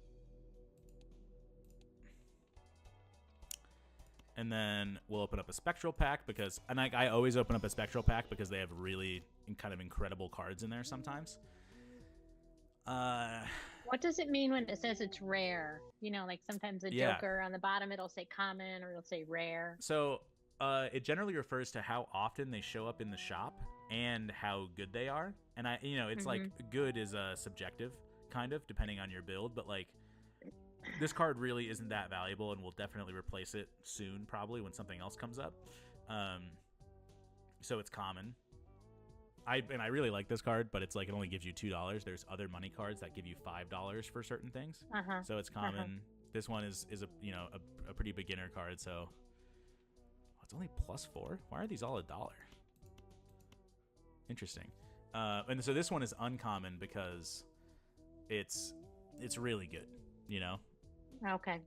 S1: And then we'll open up a spectral pack because, and I always open up a spectral pack because they have really kind of incredible cards in there sometimes.
S2: What does it mean when it says it's rare? Like sometimes the Joker on the bottom, it'll say common or it'll say rare.
S1: So it generally refers to how often they show up in the shop and how good they are. And it's like good is subjective, kind of, depending on your build, but like, this card really isn't that valuable, and we'll definitely replace it soon, probably when something else comes up. So it's common. I really like this card, but it's like it only gives you $2. There's other money cards that give you $5 for certain things. So it's common. This one is a pretty beginner card. So it's only +4. Why are these all $1? Interesting. And so this one is uncommon because it's really good.
S2: Okay.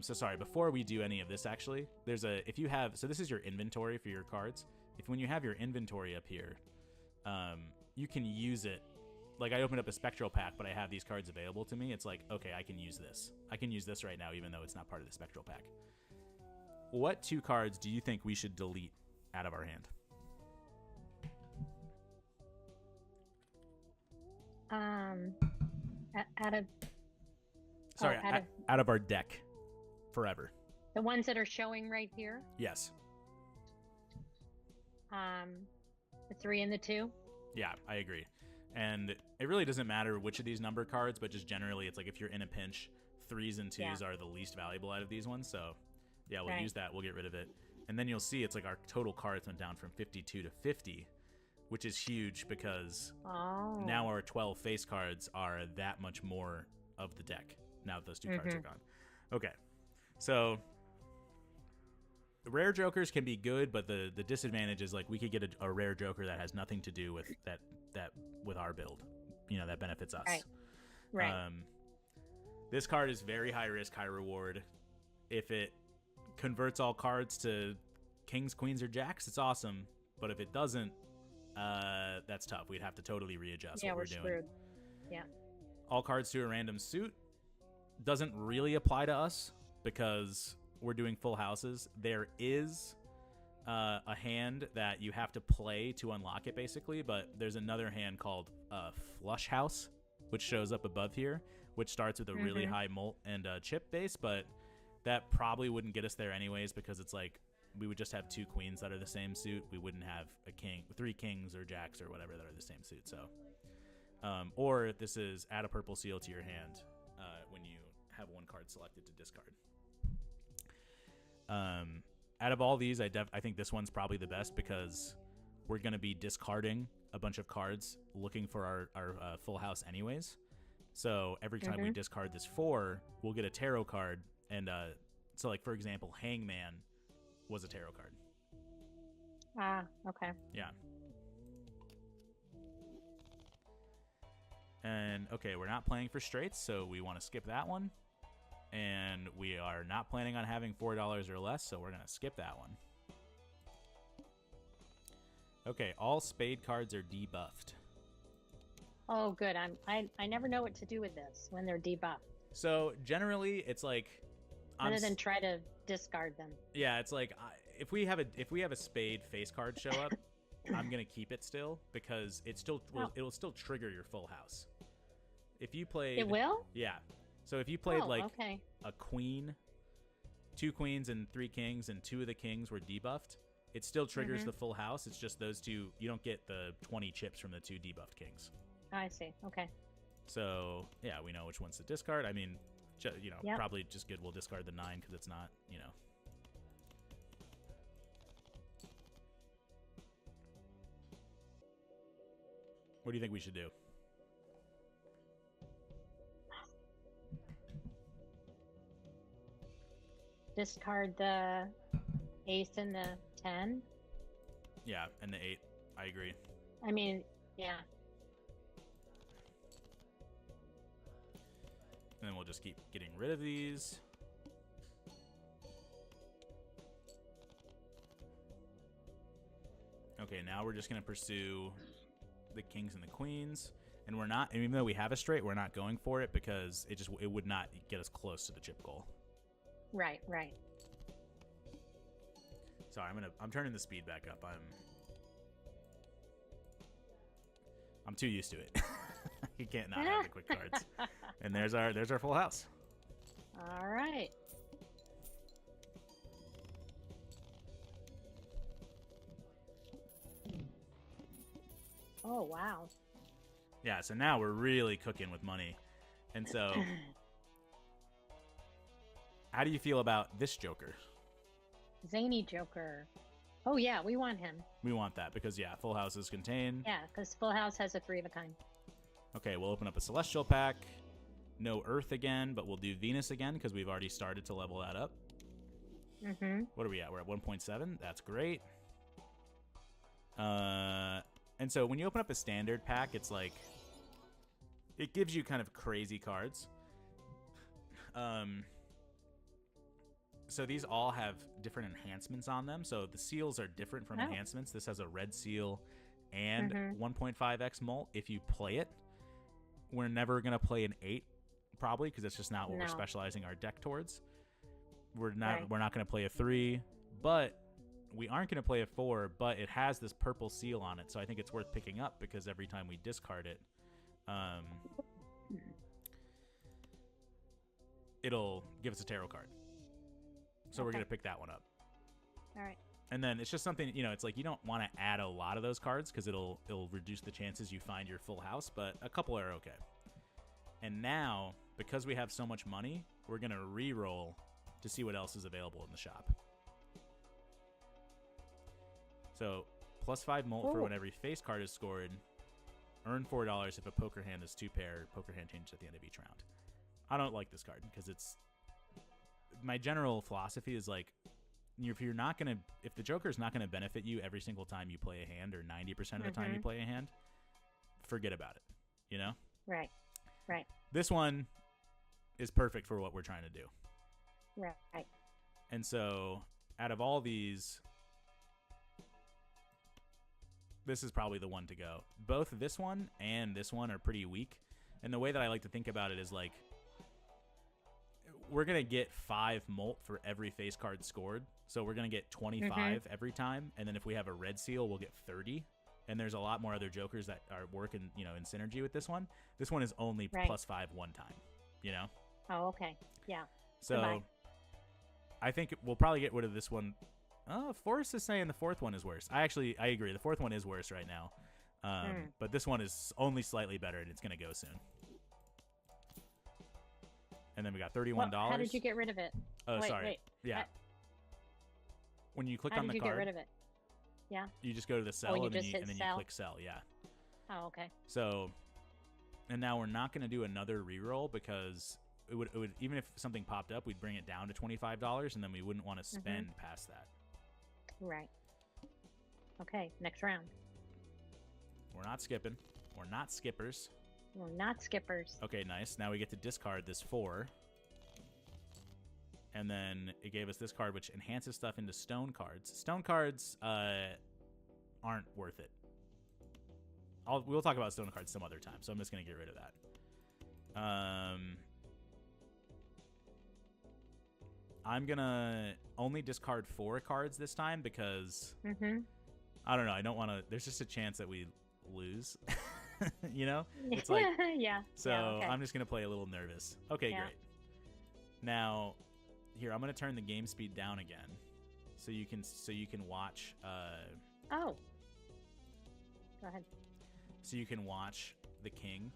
S1: So sorry, before we do any of this, actually, so this is your inventory for your cards. When you have your inventory up here, you can use it. Like, I opened up a spectral pack, but I have these cards available to me. It's like, okay, I can use this. I can use this right now, even though it's not part of the spectral pack. What 2 cards do you think we should delete out of our hand? Out of our deck forever.
S2: The ones that are showing right here?
S1: Yes.
S2: The 3 and the 2?
S1: Yeah, I agree. And it really doesn't matter which of these number cards, but just generally it's like if you're in a pinch, 3s and 2s are the least valuable out of these ones. So yeah, we'll use that. We'll get rid of it. And then you'll see it's like our total cards went down from 52 to 50, which is huge because now our 12 face cards are that much more of the deck now that those 2 cards are gone. Okay, so rare jokers can be good, but the disadvantage is like we could get a rare joker that has nothing to do with that with our build, that benefits us.
S2: Right.
S1: This card is very high risk, high reward. If it converts all cards to kings, queens, or jacks, it's awesome. But if it doesn't, that's tough. We'd have to totally readjust what we're doing.
S2: Screwed. Yeah.
S1: All cards to a random suit doesn't really apply to us because we're doing full houses. There is a hand that you have to play to unlock it, basically, but there's another hand called Flush House, which shows up above here, which starts with a really high molt and chip base, but that probably wouldn't get us there anyways because it's like we would just have 2 queens that are the same suit. We wouldn't have 3 kings or jacks or whatever that are the same suit. So, or this is add a purple seal to your hand when you have 1 card selected to discard. Out of all these, I think this one's probably the best because we're going to be discarding a bunch of cards looking for our full house anyways. So every time we discard this 4, we'll get a tarot card. And so, like, for example, Hangman was a tarot card.
S2: Okay.
S1: Yeah. And then, okay, we're not playing for straights, so we want to skip that one. And we are not planning on having $4 or less, so we're going to skip that one. Okay, all spade cards are debuffed.
S2: Oh, good. I never know what to do with this when they're debuffed.
S1: So generally, it's like
S2: other than try to discard them.
S1: Yeah, it's like if we have a spade face card show up, I'm gonna keep it still because it'll still trigger your full house. If you played,
S2: it will.
S1: Yeah. So if you played
S2: okay.
S1: a queen, 2 queens and 3 kings, and 2 of the kings were debuffed, it still triggers the full house. It's just those 2. You don't get the 20 chips from the 2 debuffed kings.
S2: I see. Okay.
S1: So yeah, we know which ones to discard. I mean, probably just good. We'll discard the 9 because it's not, What do you think we should do?
S2: Discard the ace and the 10.
S1: Yeah, and the 8. I agree.
S2: I mean, yeah.
S1: And then we'll just keep getting rid of these. Okay, now we're just going to pursue the kings and the queens. And we're not, even though we have a straight, we're not going for it because it would not get us close to the chip goal.
S2: Right.
S1: Sorry, I'm turning the speed back up. I'm too used to it. You can't not have the quick cards. And there's our full house.
S2: All right. Oh, wow.
S1: Yeah, so now we're really cooking with money. And so how do you feel about this Joker?
S2: Zany Joker. Oh, yeah, we want him.
S1: We want that because, yeah, full house is contained.
S2: Yeah, because full house has a 3 of a kind.
S1: Okay, we'll open up a Celestial pack. No Earth again, but we'll do Venus again because we've already started to level that up. What are we at? We're at 1.7. That's great. And so when you open up a standard pack, it's like it gives you kind of crazy cards. So these all have different enhancements on them. So the seals are different from enhancements. This has a red seal and 1.5x mult if you play it. We're never going to play an 8 probably because that's just not what we're specializing our deck towards. We're not going to play a 3, but we aren't going to play a 4, but it has this purple seal on it. So I think it's worth picking up because every time we discard it, it'll give us a tarot card. So we're going to pick that one up.
S2: All right.
S1: And then it's just something, it's like you don't want to add a lot of those cards because it'll reduce the chances you find your full house, but a couple are okay. And now, because we have so much money, we're going to re-roll to see what else is available in the shop. So, +5 mult for when every face card is scored. Earn $4 if a poker hand is 2-pair. Poker hand changes at the end of each round. I don't like this card because my general philosophy is like, if the Joker's not gonna benefit you every single time you play a hand, or 90% of the time you play a hand, forget about it.
S2: Right.
S1: This one is perfect for what we're trying to do.
S2: Right.
S1: And so, out of all these, this is probably the one to go. Both this one and this one are pretty weak. And the way that I like to think about it is like, we're going to get 5 mult for every face card scored. So we're going to get 25 every time. And then if we have a red seal, we'll get 30. And there's a lot more other Jokers that are working, in synergy with this one. This one is only +5 one time,
S2: Oh, okay. Yeah.
S1: So
S2: Goodbye.
S1: I think we'll probably get rid of this one. Forrest is saying the 4th one is worse. I agree. The 4th one is worse right now. But this one is only slightly better, and it's going to go soon. And then we got $31.
S2: Well, how did you get rid of it?
S1: Oh,
S2: wait,
S1: sorry.
S2: Wait.
S1: Yeah. When you click
S2: How
S1: on the
S2: did you
S1: card,
S2: get rid of it? Yeah.
S1: you just go to the cell
S2: you
S1: and then
S2: just
S1: you
S2: hit
S1: you
S2: sell?
S1: click sell. Yeah.
S2: Oh, okay.
S1: So, and now we're not going to do another reroll because it would even if something popped up, we'd bring it down to $25, and then we wouldn't want to spend past that.
S2: Right. Okay. Next round.
S1: We're not skipping. We're not skippers.
S2: We're not skippers.
S1: Okay, nice. Now we get to discard this 4. And then it gave us this card, which enhances stuff into stone cards. Stone cards aren't worth it. We'll talk about stone cards some other time, so I'm just going to get rid of that. I'm going to only discard 4 cards this time because, I don't know, I don't want to, there's just a chance that we lose, you know? It's like,
S2: yeah.
S1: So
S2: yeah, okay.
S1: I'm just going to play a little nervous. Okay,
S2: Yeah.
S1: great. Now, here, I'm going to turn the game speed down again so you can watch,
S2: Oh. Go ahead.
S1: so you can watch the king.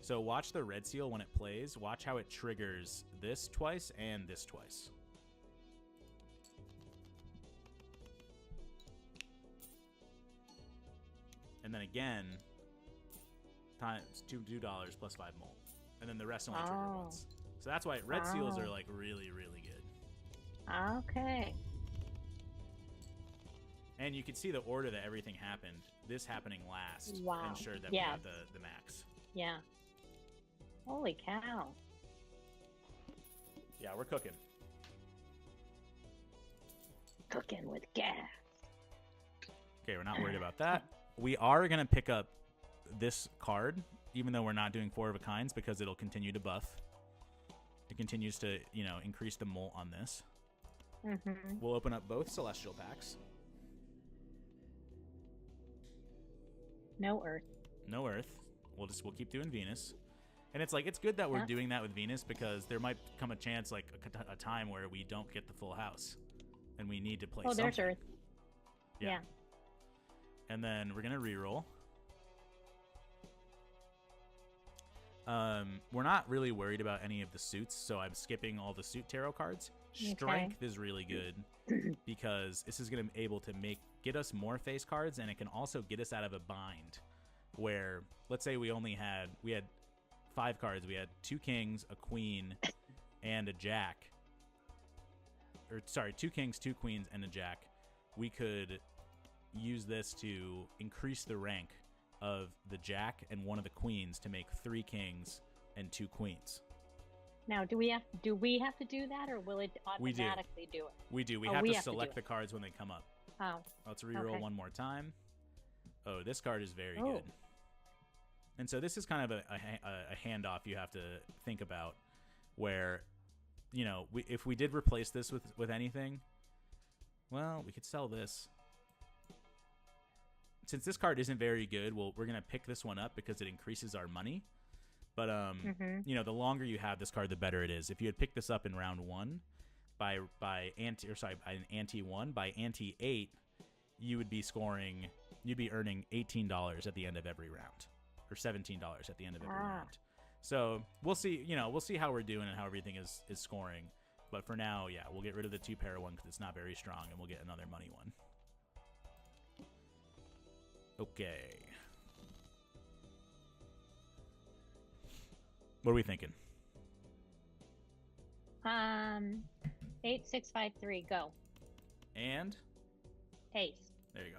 S1: So watch the red seal when it plays. Watch how it triggers this twice and this twice. And then again, times $2 plus 5 mult. And then the rest only trigger once. So that's why red seals are like really, really good.
S2: Okay.
S1: And you can see the order that everything happened. This happening last
S2: Wow.
S1: ensured that
S2: Yeah.
S1: we got the max.
S2: Yeah. Holy cow.
S1: Yeah, we're cooking.
S2: Cooking with gas.
S1: Okay, we're not worried about that. We are going to pick up this card, even though we're not doing 4 of a kinds, because it'll continue to buff. It continues to, increase the molt on this. We'll open up both celestial packs.
S2: No Earth.
S1: No Earth. We'll keep doing Venus. And it's good that we're doing that with Venus, because there might come a chance, like a time where we don't get the full house and we need to play something.
S2: There's Earth. Yeah.
S1: And then we're going to reroll. We're not really worried about any of the suits, so I'm skipping all the suit tarot cards. Strength is really good because this is going to be able to get us more face cards, and it can also get us out of a bind where, let's say we had 5 cards. We had 2 kings, a queen, and a jack. Or sorry, 2 kings, 2 queens, and a jack. We could use this to increase the rank of the jack and one of the queens to make 3 kings and 2 queens.
S2: Now, do we have to do that, or will it automatically do it?
S1: We do. We have to select the cards when they come up.
S2: Oh.
S1: Let's reroll one more time. Oh, this card is very good. And so this is kind of a handoff you have to think about, where, if we did replace this with anything, well, we could sell this. Since this card isn't very good, we're going to pick this one up because it increases our money. But, the longer you have this card, the better it is. If you had picked this up in round 1 by an ante 1, by ante 8, you'd be earning $18 at the end of every round, or $17 at the end of every round. So we'll see, we'll see how we're doing and how everything is scoring. But for now, yeah, we'll get rid of the 2-pair one because it's not very strong, and we'll get another money one. Okay. What are we thinking?
S2: 8, 6, 5, 3, go.
S1: And?
S2: Ace.
S1: There you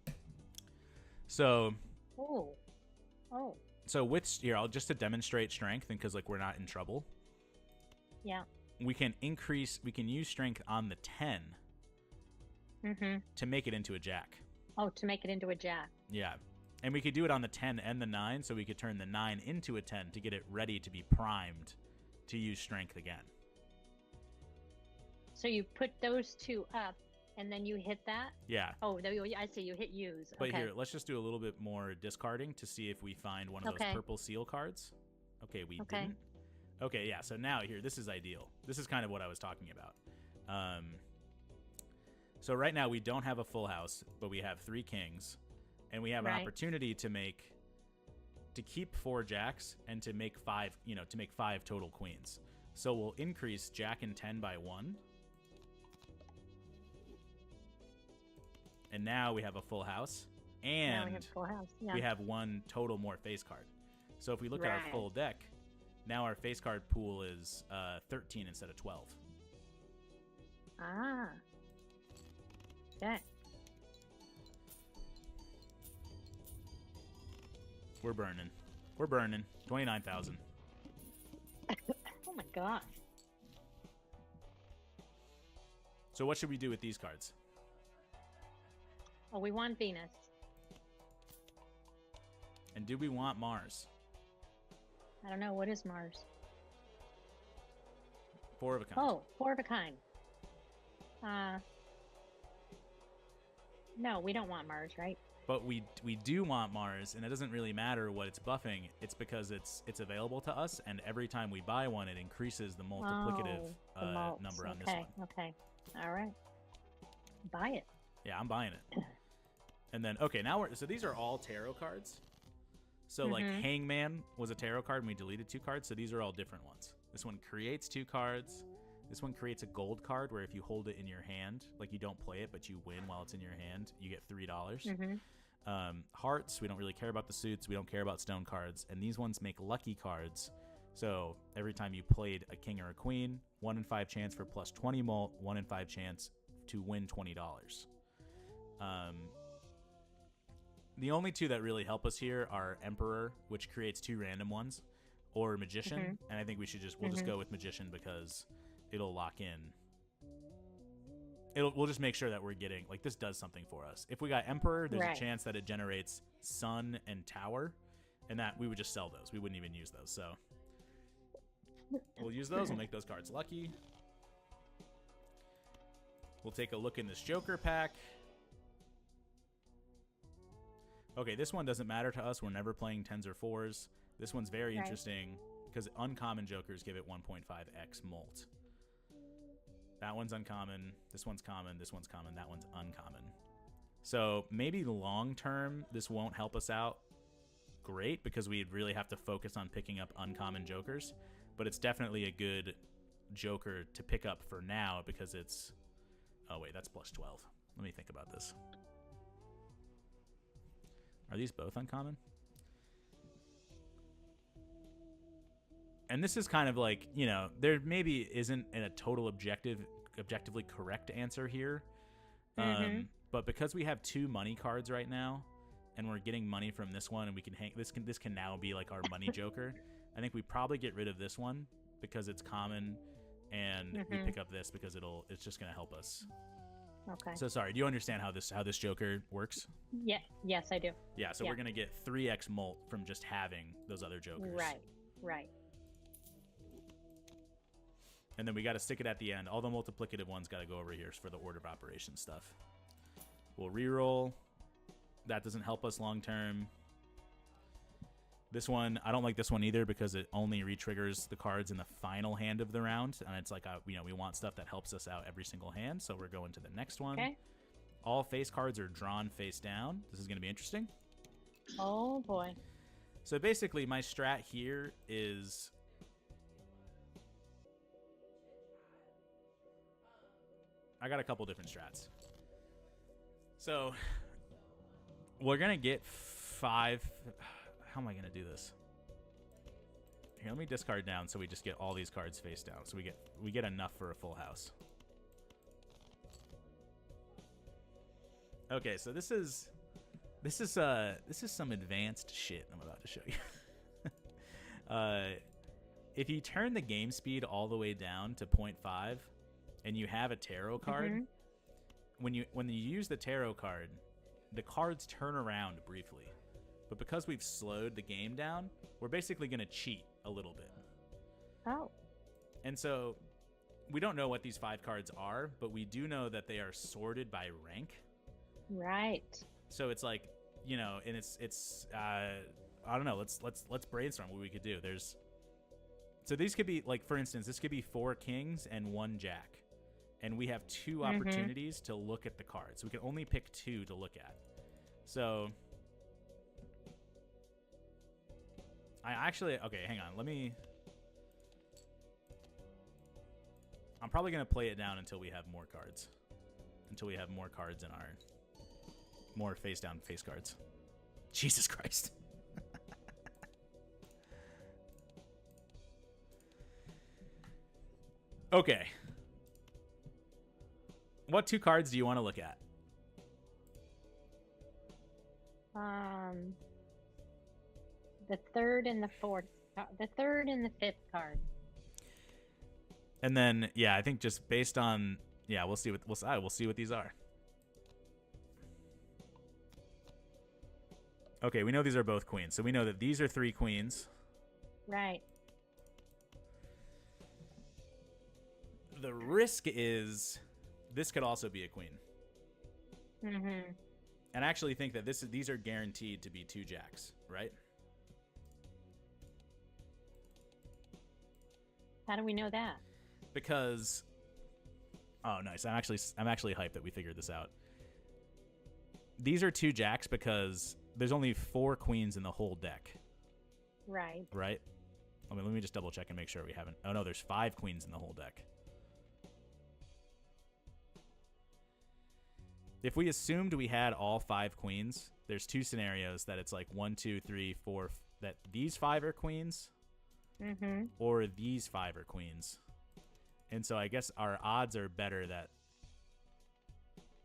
S1: go. So.
S2: Oh.
S1: So I'll just to demonstrate strength, and because we're not in trouble.
S2: Yeah.
S1: We can use strength on the 10. To make it into a jack.
S2: Oh, to make it into a jack.
S1: Yeah. And we could do it on the 10 and the 9, so we could turn the 9 into a 10 to get it ready to be primed to use strength again.
S2: So you put those 2 up, and then you hit that?
S1: Yeah.
S2: Oh, I see. You hit use.
S1: But
S2: okay.
S1: Here, let's just do a little bit more discarding to see if we find one of those purple seal cards. Okay, we didn't. Okay, yeah, so now here, this is ideal. This is kind of what I was talking about. So right now we don't have a full house, but we have 3 kings, and we have an opportunity to keep 4 jacks and to make 5 total queens. So we'll increase jack and 10 by 1. And now we have a full house, and we have 1 total more face card. So if we look at our full deck, now our face card pool is 13 instead of 12.
S2: Okay.
S1: We're burning. We're burning. 29,000.
S2: Oh my gosh.
S1: So what should we do with these cards?
S2: Oh, we want Venus.
S1: And do we want Mars?
S2: I don't know. What is Mars?
S1: 4 of a kind.
S2: Oh, 4 of a kind. No, we don't want Mars, right?
S1: But we do want Mars, and it doesn't really matter what it's buffing. It's because it's available to us, and every time we buy one, it increases the multiplicative number on this one.
S2: Okay. All right. Buy it.
S1: Yeah, I'm buying it. And then, okay, now so these are all tarot cards. So, like, Hangman was a tarot card, and we deleted 2 cards, so these are all different ones. This one creates 2 cards. This one creates a gold card where if you hold it in your hand, like you don't play it, but you win while it's in your hand, you get $3. Hearts, we don't really care about the suits. We don't care about stone cards. And these ones make lucky cards. So every time you played a king or a queen, 1 in 5 chance for plus 20 mult, 1 in 5 chance to win $20. The only 2 that really help us here are Emperor, which creates 2 random ones, or Magician. And I think we'll just go with Magician because it'll lock in. We'll just make sure that we're getting, like, this does something for us. If we got Emperor, there's a chance that it generates Sun and Tower, and that we would just sell those. We wouldn't even use those. So we'll use those. We'll make those cards lucky. We'll take a look in this Joker pack. Okay, this one doesn't matter to us. We're never playing 10s or 4s. This one's very interesting because uncommon Jokers give it 1.5x mult. That one's uncommon. This one's common. This one's common. That one's uncommon. So maybe long term, this won't help us out great because we'd really have to focus on picking up uncommon Jokers. But it's definitely a good Joker to pick up for now because it's... Oh, wait, that's plus 12. Let me think about this. Are these both uncommon? And this is kind of like, you know, there maybe isn't a total objectively correct answer here. But because we have 2 money cards right now, and we're getting money from this one, and we can hang this can now be like our money Joker. I think we probably get rid of this one because it's common, and we pick up this because it's just going to help us.
S2: Okay.
S1: So sorry, do you understand how this Joker works?
S2: Yeah. Yes, I do.
S1: Yeah. So we're going to get 3x mult from just having those other Jokers.
S2: Right.
S1: And then we got to stick it at the end. All the multiplicative ones got to go over here for the order of operations stuff. We'll reroll. That doesn't help us long term. This one, I don't like this one either because it only re-triggers the cards in the final hand of the round. And it's like, we want stuff that helps us out every single hand. So we're going to the next one.
S2: Okay.
S1: All face cards are drawn face down. This is going to be interesting.
S2: Oh, boy.
S1: So basically, my strat here is... I got a couple different strats. So we're going to get 5... How am I going to do this? Here, let me discard down so we just get all these cards face down. So we get enough for a full house. Okay, so this is some advanced shit I'm about to show you. If you turn the game speed all the way down to 0.5 and you have a tarot card, when you use the tarot card, the cards turn around briefly. But because we've slowed the game down, we're basically going to cheat a little bit.
S2: Oh. And
S1: so we don't know what these 5 cards are, but we do know that they are sorted by rank.
S2: Right.
S1: So it's like, you know, and it's I don't know, let's brainstorm what we could do. So these could be, like, for instance, this could be 4 kings and 1 jack. And we have 2 opportunities to look at the cards. We can only pick 2 to look at. So okay, hang on. I'm probably going to play it down until we have more cards. Until we have more cards in our... More face-down face cards. Jesus Christ. Okay. What 2 cards do you want to look at?
S2: the third and the fourth, the third and the fifth card.
S1: And then, yeah, I think just based on, yeah, we'll see what these are. Okay, we know these are both queens, so we know that these are 3 queens.
S2: Right.
S1: The risk is this could also be a queen.
S2: Mm-hmm.
S1: And I actually think that these are guaranteed to be 2 jacks, right?
S2: How do we know that?
S1: Because, oh, nice. I'm actually hyped that we figured this out. These are 2 jacks because there's only 4 queens in the whole deck.
S2: Right.
S1: Right? I mean, let me just double check and make sure we haven't. Oh no, there's 5 queens in the whole deck. If we assumed we had all 5 queens, there's 2 scenarios that it's like 1, 2, 3, 4. That these 5 are queens, or these 5 are queens. And so I guess our odds are better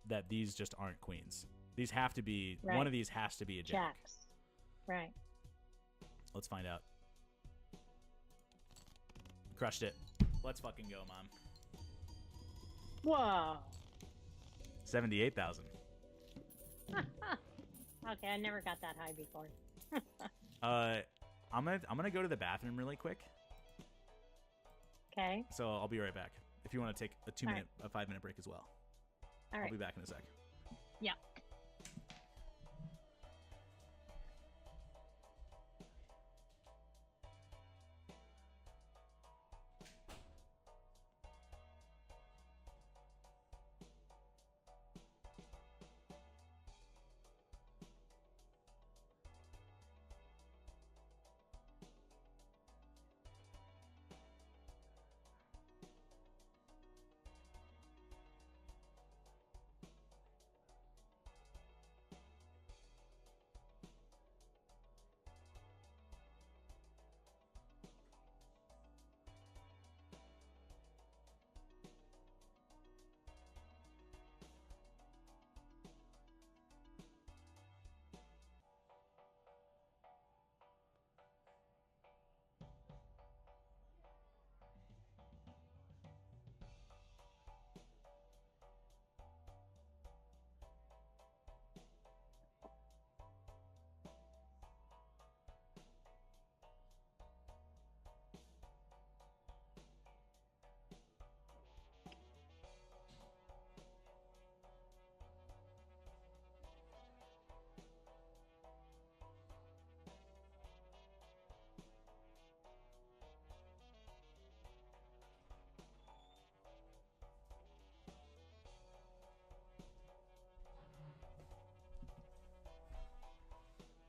S1: that these just aren't queens. These have to be, right. One of these has to be a jack.
S2: Jacks. Right.
S1: Let's find out. Crushed it. Let's fucking go, Mom.
S2: Whoa.
S1: 78,000.
S2: Okay, I never got that high before.
S1: I'm gonna go to the bathroom really quick.
S2: Okay.
S1: So I'll be right back. If you want to take a 5-minute break as well.
S2: All right.
S1: I'll be back in a sec.
S2: Yeah.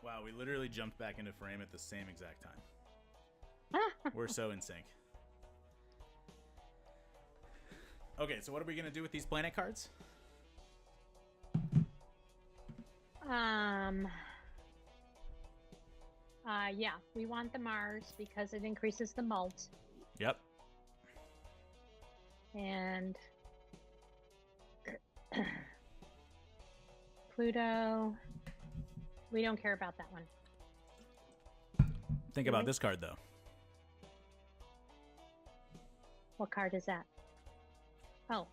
S1: Wow, we literally jumped back into frame at the same exact time. We're so in sync. Okay, so what are we going to do with these planet cards?
S2: Yeah, we want the Mars because it increases the mult.
S1: Yep.
S2: And Pluto, we don't care about that one.
S1: Think about this card, though.
S2: What card is that? Oh.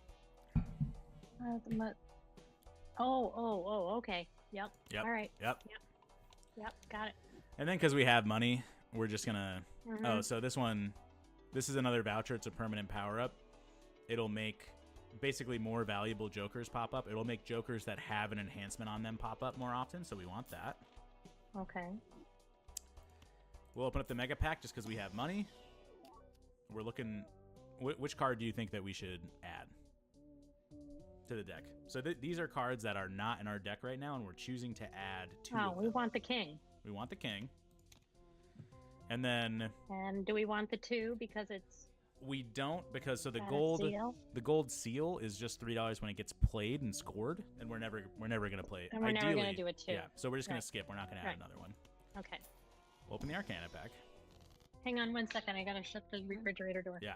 S2: Okay. Yep. All right.
S1: Yep.
S2: Got it.
S1: And then because we have money, we're just going to... Oh, so this is another voucher. It's a permanent power-up. It'll make basically more valuable jokers pop up. It'll make jokers that have an enhancement on them pop up more often, so we want that.
S2: Okay.
S1: We'll open up the mega pack just because we have money. We're looking... Which card do you think that we should add to the deck? So these are cards that are not in our deck right now, and we're choosing to add two of them.
S2: We want the king.
S1: We want the king. And then...
S2: And do we want the 2 because it's...
S1: We don't, because so the gold seal is just $3 when it gets played and scored, and we're never gonna play it.
S2: And we're never gonna do it too.
S1: Yeah, so we're just gonna skip. We're not gonna add another one.
S2: Okay.
S1: We'll open the Arcana pack.
S2: Hang on 1 second. I gotta shut the refrigerator door.
S1: Yeah.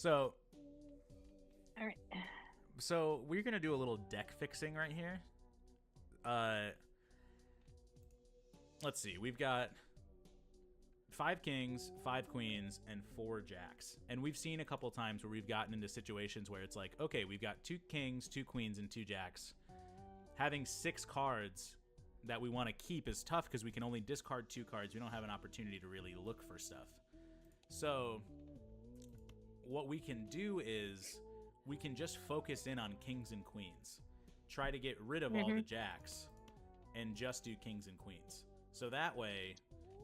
S1: So,
S2: All right.
S1: so we're gonna do a little deck fixing right here. Let's see. We've got 5 kings, 5 queens, and 4 jacks. And we've seen a couple times where we've gotten into situations where it's like, okay, we've got 2 kings, 2 queens, and 2 jacks. Having 6 cards that we want to keep is tough because we can only discard 2 cards. We don't have an opportunity to really look for stuff. So what we can do is we can just focus in on kings and queens. Try to get rid of all the jacks and just do kings and queens. So that way,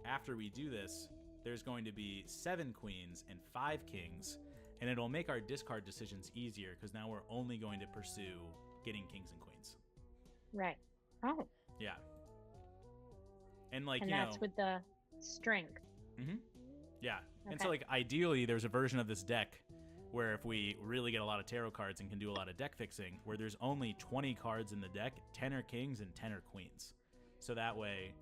S1: after we do this, there's going to be 7 queens and 5 kings, and it'll make our discard decisions easier because now we're only going to pursue getting kings and queens.
S2: Right. Oh.
S1: Yeah. And like,
S2: And
S1: you
S2: that's
S1: know,
S2: with the strength.
S1: yeah.
S2: Okay.
S1: And so like ideally there's a version of this deck where if we really get a lot of tarot cards and can do a lot of deck fixing, where there's only 20 cards in the deck, 10 are kings and 10 are queens. So that way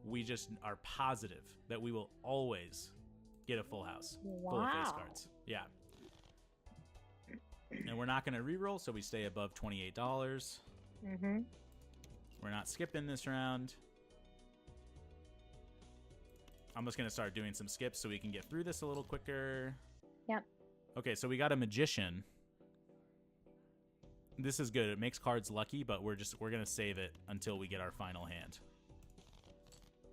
S1: we just are positive that we will always get a full house full of face cards. Yeah. And we're not going to reroll, so we stay above $28. We're not skipping this round. I'm just going to start doing some skips so we can get through this a little quicker.
S2: Yep.
S1: Okay, so we got a magician. This is good. It makes cards lucky, but we're going to save it until we get our final hand.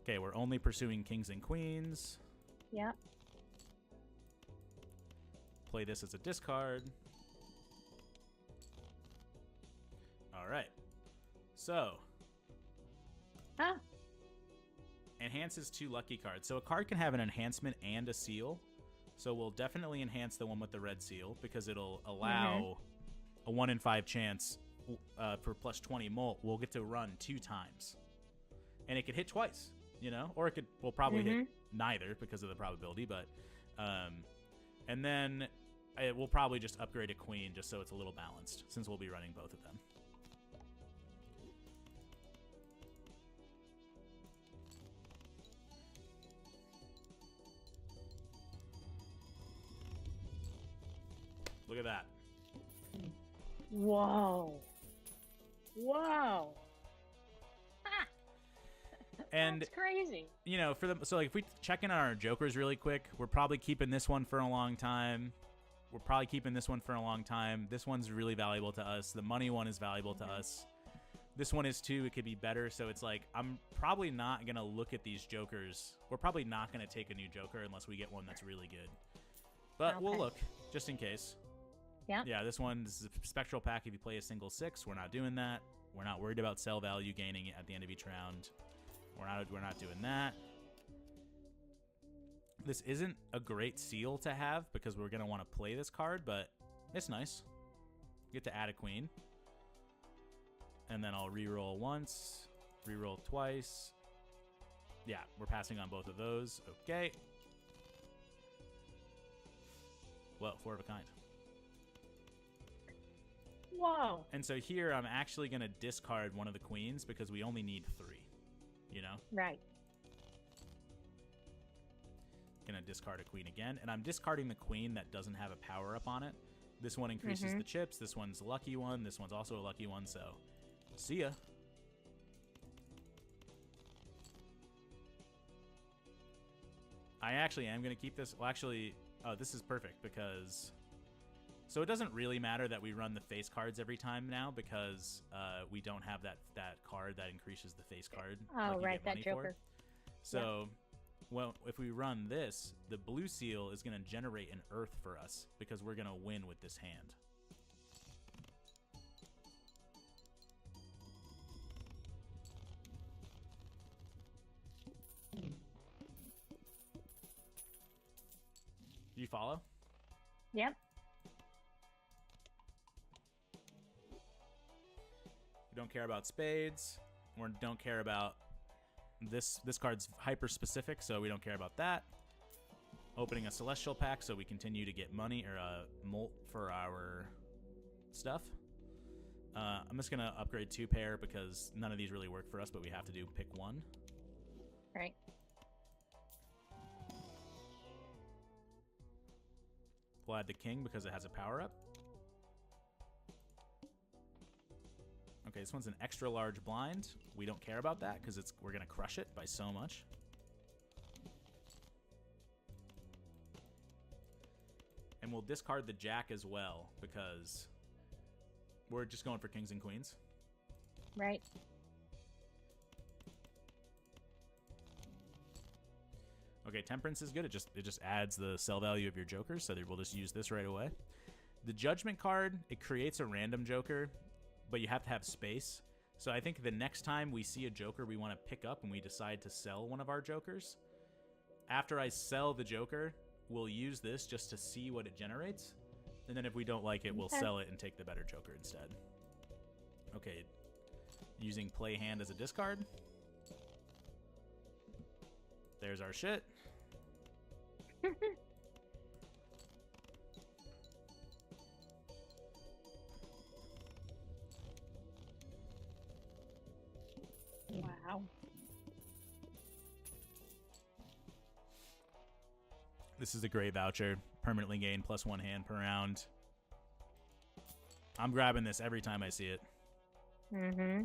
S1: Okay, we're only pursuing kings and queens.
S2: Yep.
S1: Play this as a discard. All right. So, enhances 2 lucky cards. So a card can have an enhancement and a seal. So we'll definitely enhance the one with the red seal because it'll allow a 1 in 5 chance for plus 20 molt. We'll get to run 2 times. And it could hit twice, you know? Or we'll probably hit neither because of the probability, but and then we'll probably just upgrade a queen just so it's a little balanced since we'll be running both of them. Look at that.
S2: Whoa. Whoa.
S1: And
S2: that's crazy.
S1: You know, so like if we check in on our jokers really quick, we're probably keeping this one for a long time. This one's really valuable to us. The money one is valuable to us. This one is too. It could be better. So it's like I'm probably not going to look at these jokers. We're probably not going to take a new joker unless we get one that's really good. But we'll look just in case.
S2: Yeah.
S1: Yeah, this is a spectral pack. If you play a single 6, we're not doing that. We're not worried about sell value gaining it at the end of each round. We're not doing that. This isn't a great seal to have because we're going to want to play this card, but it's nice. You get to add a queen. And then I'll reroll once, reroll twice. Yeah, we're passing on both of those. Okay. Well, 4 of a kind.
S2: Whoa.
S1: And so here I'm actually going to discard one of the queens because we only need 3, you know?
S2: Right.
S1: Going to discard a queen again. And I'm discarding the queen that doesn't have a power up on it. This one increases the chips. This one's a lucky one. This one's also a lucky one. So, see ya. I actually am going to keep this. Well, actually, this is perfect because... So it doesn't really matter that we run the face cards every time now because we don't have that card that increases the face card.
S2: Oh,
S1: like
S2: right, that joker.
S1: So, well, if we run this, the blue seal is going to generate an earth for us because we're going to win with this hand. Do you follow?
S2: Yep.
S1: We don't care about spades. We don't care about this. This card's hyper specific, so we don't care about that. Opening a celestial pack, so we continue to get money or molt for our stuff. I'm just gonna upgrade 2 pair because none of these really work for us, but we have to pick one.
S2: Right.
S1: We'll add the king because it has a power-up. Okay, this one's an extra large blind. We don't care about that because we're going to crush it by so much. And we'll discard the jack as well because we're just going for kings and queens.
S2: Right.
S1: Okay, temperance is good. It just adds the sell value of your jokers, so we'll just use this right away. The judgment card, it creates a random joker, but you have to have space. So I think the next time we see a joker we want to pick up and we decide to sell one of our jokers, after I sell the joker, we'll use this just to see what it generates. And then if we don't like it, we'll sell it and take the better joker instead. Okay, using play hand as a discard. There's our shit.
S2: Wow.
S1: This is a great voucher. Permanently gain +1 hand per round. I'm grabbing this every time I see it.
S2: Mm-hmm.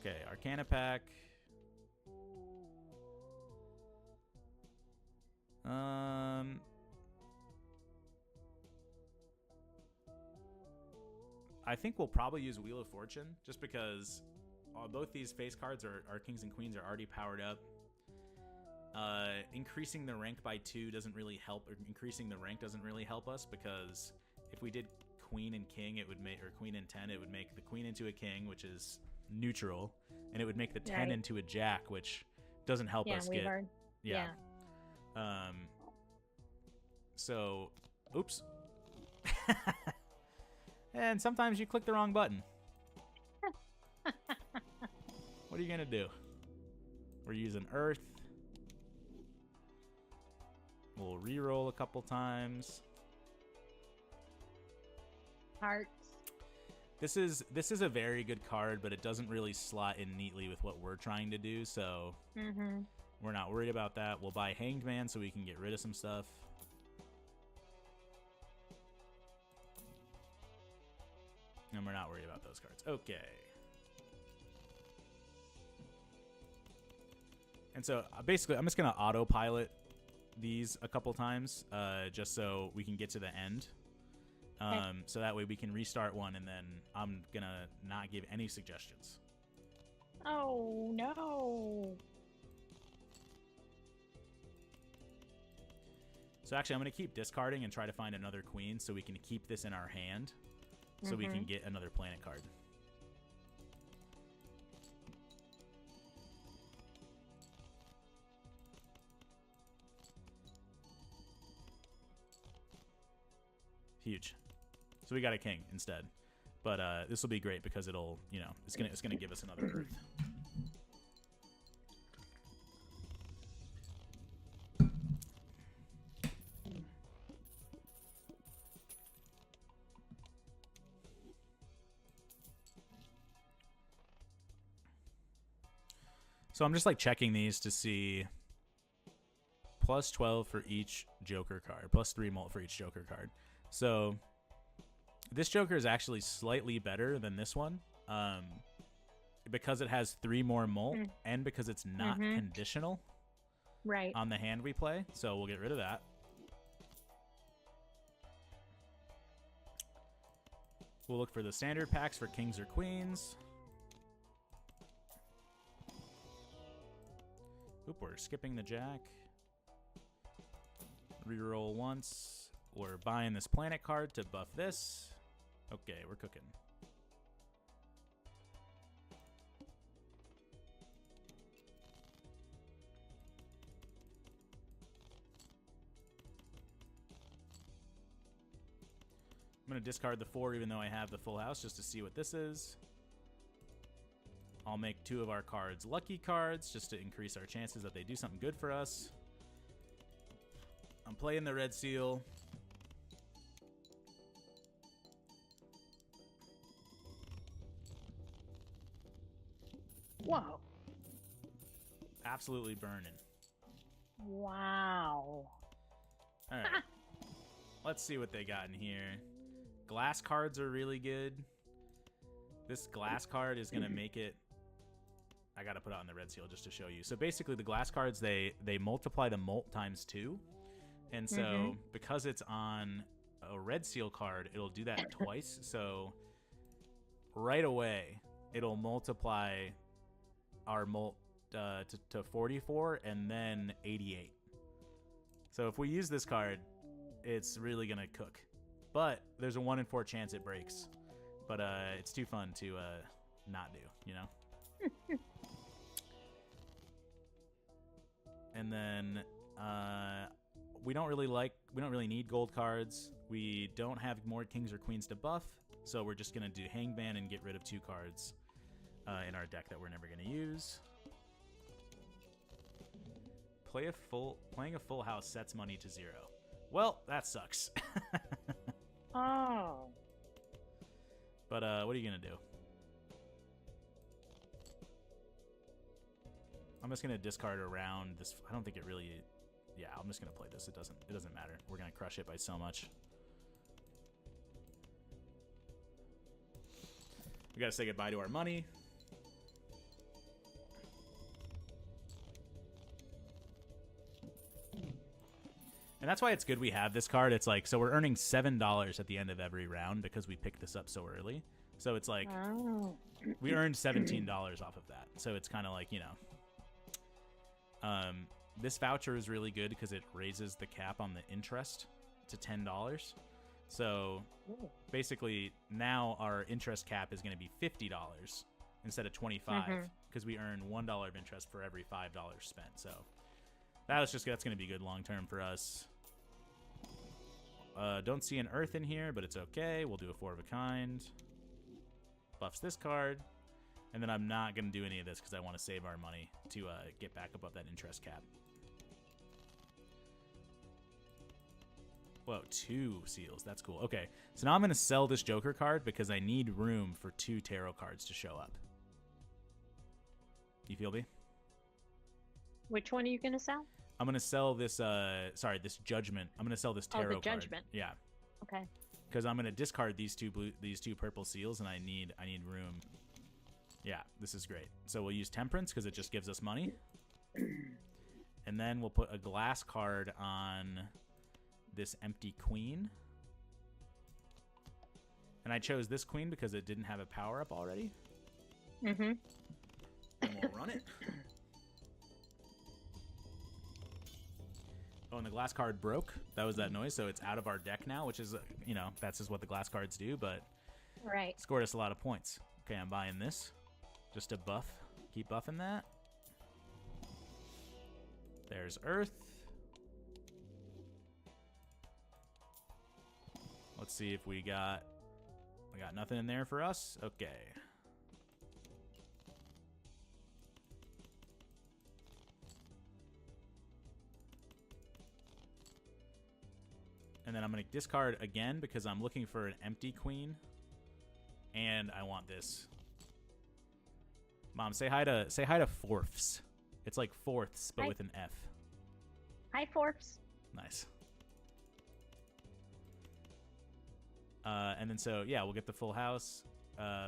S1: Okay, Arcana pack. I think we'll probably use Wheel of Fortune just because both these face cards our kings and queens are already powered up. Increasing the rank by 2 doesn't really help, or increasing the rank doesn't really help us because if we did queen and king, it would make, or queen and 10, it would make the queen into a king, which is neutral, and it would make the 10 into a jack, which doesn't help us get. Yeah. So, oops. And sometimes you click the wrong button. What are you gonna do? We're using Earth. We'll re-roll a couple times.
S2: Hearts.
S1: This is a very good card, but it doesn't really slot in neatly with what we're trying to do, so we're not worried about that. We'll buy Hanged Man so we can get rid of some stuff. And we're not worried about those cards. Okay. And so basically, I'm just going to autopilot these a couple times just so we can get to the end. So that way we can restart one, and then I'm going to not give any suggestions.
S2: Oh, no.
S1: So actually, I'm going to keep discarding and try to find another queen so we can keep this in our hand so we can get another planet card. Huge. So we got a king instead. But this will be great because it'll, it's gonna give us another Earth. So I'm just like checking these to see +12 for each Joker card, +3 mult for each Joker card. So this Joker is actually slightly better than this one because it has 3 more mult and because it's not conditional on the hand we play. So we'll get rid of that. We'll look for the standard packs for kings or queens. Oop, we're skipping the jack. Reroll once. We're buying this planet card to buff this. Okay, we're cooking. I'm going to discard the 4 even though I have the full house just to see what this is. I'll make 2 of our cards lucky cards just to increase our chances that they do something good for us. I'm playing the red seal.
S2: Whoa.
S1: Absolutely burning.
S2: Wow.
S1: All right. let's see what they got in here. Glass cards are really good. This glass card is going to make it... I got to put it on the red seal just to show you. So basically the glass cards, they multiply the molt times 2. And so because it's on a red seal card, it'll do that twice. So right away, it'll multiply our molt to 44 and then 88. So if we use this card, it's really going to cook. But there's a 1 in 4 chance it breaks. But it's too fun to not do, you know? And then we don't really need gold cards. We don't have more kings or queens to buff, so we're just gonna do Hangman and get rid of 2 cards in our deck that we're never gonna use. Playing a full house sets money to 0. Well, that sucks.
S2: Oh.
S1: But what are you gonna do? I'm just gonna discard around this. I don't think it really. Yeah, I'm just gonna play this. It doesn't matter. We're gonna crush it by so much. We gotta say goodbye to our money. And that's why it's good we have this card. It's like, so we're earning $7 at the end of every round because we picked this up so early. So it's like, we earned $17 off of that. So it's kind of like, you know. This voucher is really good because it raises the cap on the interest to $10. So basically now our interest cap is going to be $50 instead of $25 because we earn $1 of interest for every $5 spent. So that's going to be good long term for us. Don't see an earth in here, but it's okay. We'll do a 4 of a kind. Buffs this card. And then I'm not going to do any of this because I want to save our money to get back above that interest cap. Whoa, 2 seals. That's cool. Okay, so now I'm going to sell this Joker card because I need room for 2 tarot cards to show up. You feel me?
S2: Which one are you going to sell?
S1: I'm going to sell this, this Judgment. I'm going to sell this tarot card.
S2: Oh, the Judgment.
S1: Yeah.
S2: Okay.
S1: Because I'm going to discard these two purple seals, and I need room. Yeah, this is great. So we'll use Temperance because it just gives us money. And then we'll put a glass card on this empty queen. And I chose this queen because it didn't have a power-up already. And we'll run it. Oh, and the glass card broke. That was that noise, so it's out of our deck now, which is, you know, that's just what the glass cards do, but
S2: right.
S1: Scored us a lot of points. Okay, I'm buying this. Just to buff. Keep buffing that. There's Earth. Let's see if we got nothing in there for us. Okay. And then I'm going to discard again because I'm looking for an empty queen. And I want this. Mom, say hi to fourths. It's like fourths, but with an F.
S2: Hi, fourths.
S1: Nice. And then so, yeah, we'll get the full house.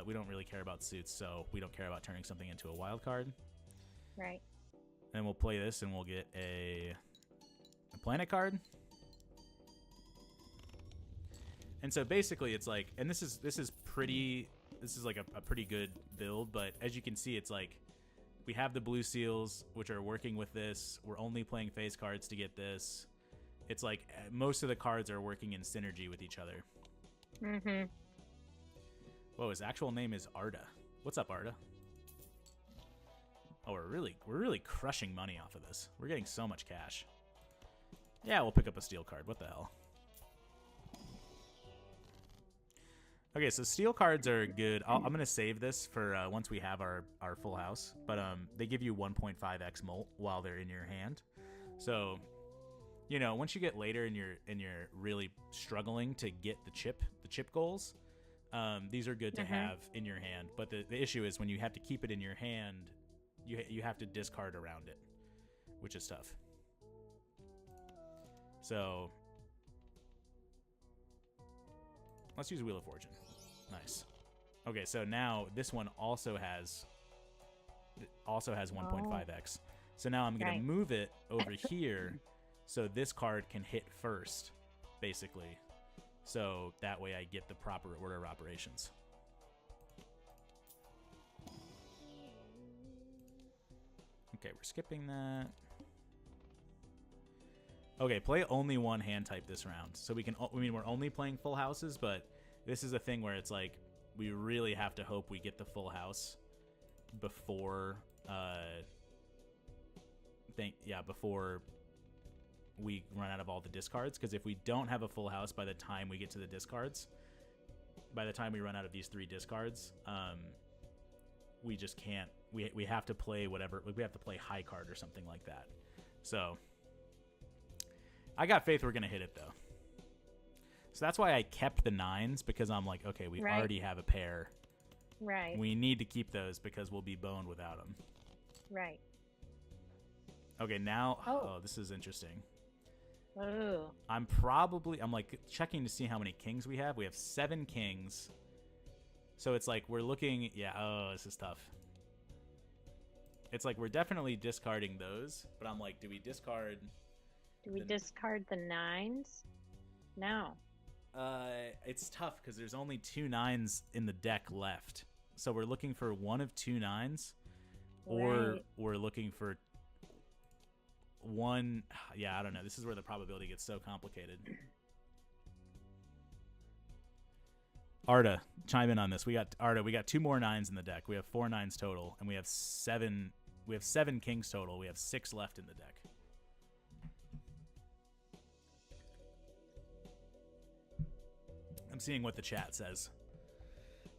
S1: We don't really care about suits, so we don't care about turning something into a wild card.
S2: Right.
S1: And we'll play this, and we'll get a planet card. And so basically, it's like, and this is like a pretty good build, but as you can see, it's like we have the blue seals, which are working with this. We're only playing face cards to get this. It's like most of the cards are working in synergy with each other. Whoa, his actual name is Arda. What's up, Arda? Oh, we're really crushing money off of this. We're getting so much cash. Yeah, we'll pick up a steel card. What the hell? Okay, so steel cards are good. I'm going to save this for once we have our full house. But they give you 1.5x molt while they're in your hand. So, you know, once you get later and you're really struggling to get the chip goals, these are good to have in your hand. But the issue is when you have to keep it in your hand, you have to discard around it, which is tough. So Let's use Wheel of Fortune. Nice. Okay, so now this one also has 1.5x. So now I'm going to move it over here so this card can hit first, basically. So that way I get the proper order of operations. Okay, we're skipping that. Okay, play only one hand type this round. So we can, I mean, we're only playing full houses, but this is a thing where it's like, we really have to hope we get the full house before, before we run out of all the discards. Because if we don't have a full house by the time we get to the discards, by the time we run out of these 3 discards, we just can't, we have to play whatever, we have to play high card or something like that. So I got faith we're going to hit it, though. So that's why I kept the 9s, because I'm like, okay, we already have a pair.
S2: Right.
S1: We need to keep those because we'll be boned without them.
S2: Right.
S1: Okay, now, this is interesting.
S2: Oh.
S1: I'm like checking to see how many kings we have. We have 7 kings. So it's like we're looking, this is tough. It's like we're definitely discarding those, but I'm like, do we discard...
S2: Do we discard the 9s? No.
S1: It's tough because there's only 2 9s in the deck left. So we're looking for one of 2 9s, or we're looking for one. Yeah, I don't know. This is where the probability gets so complicated. Arda, chime in on this. We got 2 more 9s in the deck. We have 4 9s total, and we have 7 kings total. We have 6 left in the deck. I'm seeing what the chat says.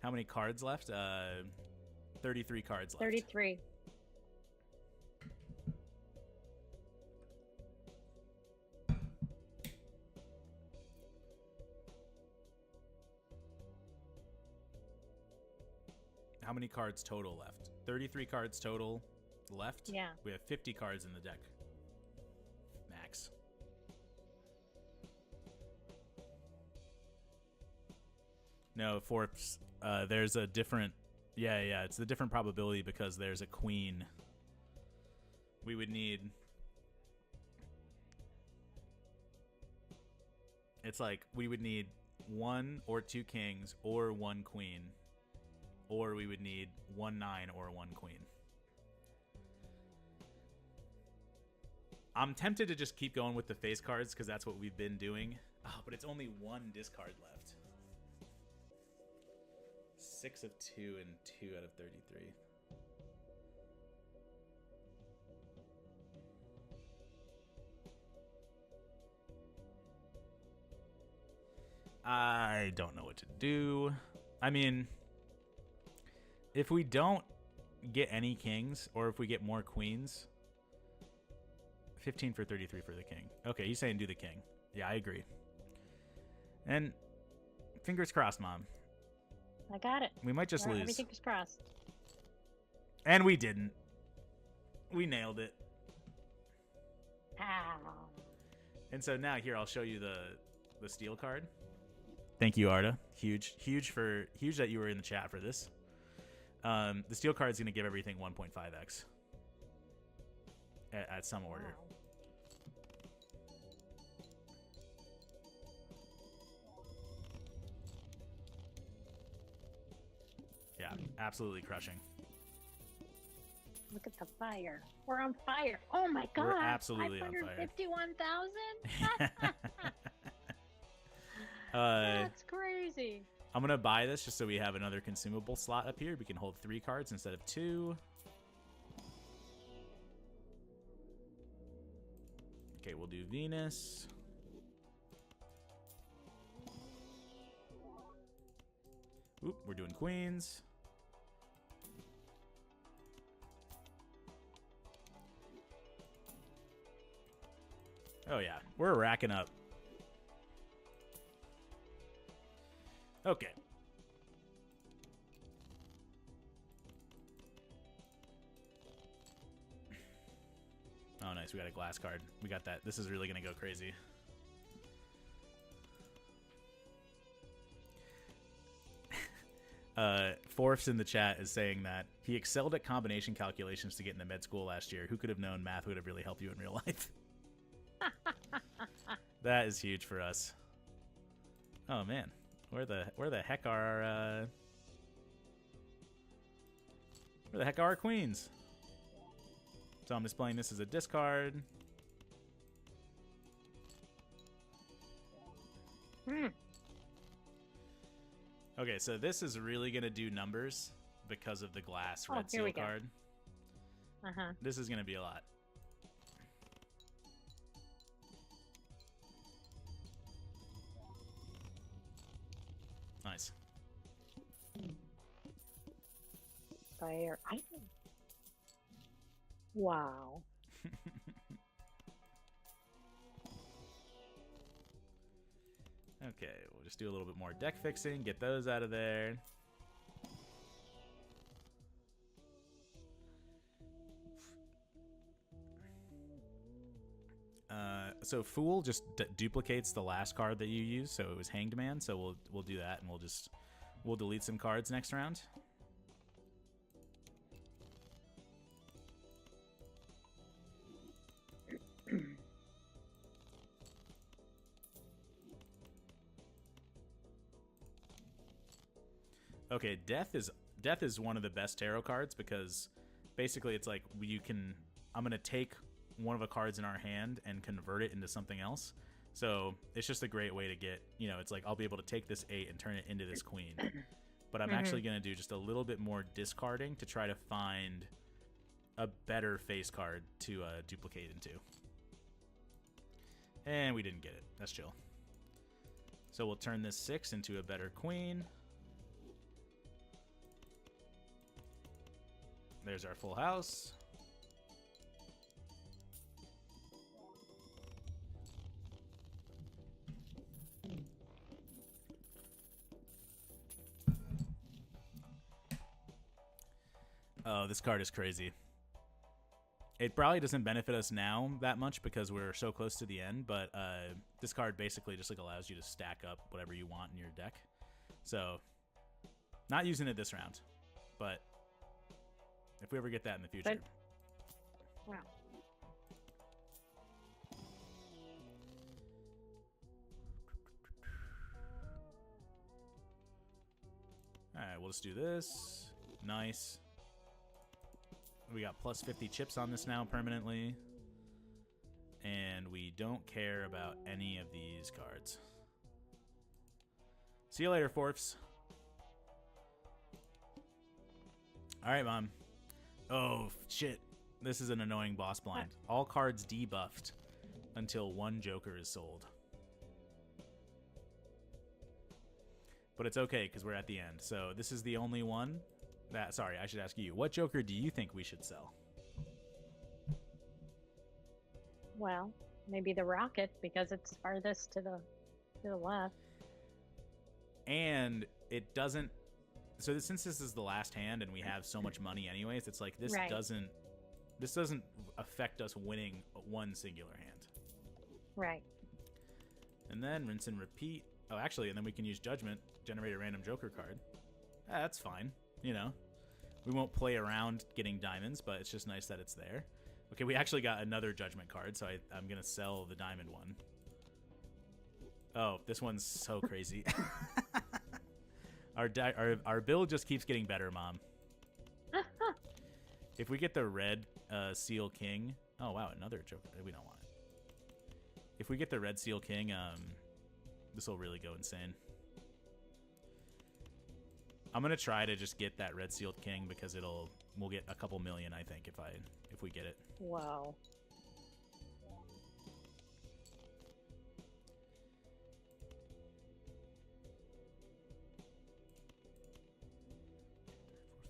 S1: How many cards left? 33 cards left.
S2: 33.
S1: How many cards total left? 33 cards total left?
S2: Yeah.
S1: We have 50 cards in the deck. Max. No, Forbes, there's a different... Yeah, it's a different probability because there's a queen. We would need... It's like, we would need 1 or 2 kings or 1 queen. Or we would need 1 9 or 1 queen. I'm tempted to just keep going with the face cards because that's what we've been doing. Oh, but it's only 1 discard left. 6 of 2 and 2 out of 33. I don't know what to do. I mean, if we don't get any kings, or if we get more queens, 15 for 33 for the king. Okay, he's saying do the king. Yeah, I agree. And fingers crossed, Mom.
S2: I got it.
S1: We might just lose.
S2: Everything's crossed.
S1: And we didn't. We nailed it.
S2: Ow.
S1: And so now here, I'll show you the steel card. Thank you, Arda. Huge that you were in the chat for this. The steel card is going to give everything 1.5x at some order.
S2: Wow.
S1: Yeah, absolutely crushing.
S2: Look at the fire. We're on fire. Oh my god.
S1: We're absolutely on fire.
S2: 551,000? That's crazy.
S1: I'm going to buy this just so we have another consumable slot up here. We can hold 3 cards instead of 2. Okay, we'll do Venus. Oop, we're doing queens. Oh yeah, we're racking up. Okay. Oh nice, we got a glass card. We got that. This is really gonna go crazy. Forfs in the chat is saying that he excelled at combination calculations to get into med school last year. Who could have known math would have really helped you in real life? That is huge for us. Oh man, where the heck are our queens? So I'm displaying this as a discard. Okay, so this is really gonna do numbers because of the glass red seal card. This is gonna be a lot. Nice.
S2: Fire item. Wow.
S1: Okay, we'll just do a little bit more deck fixing, get those out of there. So Fool just duplicates the last card that you use, so it was Hanged Man, so we'll do that, and we'll delete some cards next round. Okay, Death is one of the best tarot cards because basically it's like I'm gonna take one of the cards in our hand and convert it into something else. So it's just a great way to get, it's like I'll be able to take this 8 and turn it into this queen. But I'm actually gonna do just a little bit more discarding to try to find a better face card to duplicate into. And we didn't get it. That's chill. So we'll turn this 6 into a better queen. There's our full house. Oh, this card is crazy. It probably doesn't benefit us now that much because we're so close to the end, but this card basically just like allows you to stack up whatever you want in your deck. So, not using it this round, but if we ever get that in the future.
S2: Wow.
S1: Alright, we'll just do this. Nice. We got plus 50 chips on this now permanently. And we don't care about any of these cards. See you later, Forfs. Alright, Mom. Oh, shit. This is an annoying boss blind. All cards debuffed until one Joker is sold. But it's okay, because we're at the end. So this is the only one that... Sorry, I should ask you. What Joker do you think we should sell?
S2: Well, maybe the Rocket, because it's farthest to the left.
S1: And it doesn't... So since this is the last hand and we have so much money anyways, it's like this doesn't affect us winning one singular hand.
S2: Right.
S1: And then rinse and repeat. Oh, actually, and then we can use Judgment, generate a random Joker card. That's fine. We won't play around getting diamonds, but it's just nice that it's there. Okay, we actually got another Judgment card, so I'm going to sell the diamond one. Oh, this one's so crazy. Our build just keeps getting better, Mom. If we get the red Seal King... Oh, wow, another Joker. We don't want it. If we get the red Seal King, this will really go insane. I'm going to try to just get that red Sealed King because we'll get a couple million, I think, if we get it.
S2: Wow.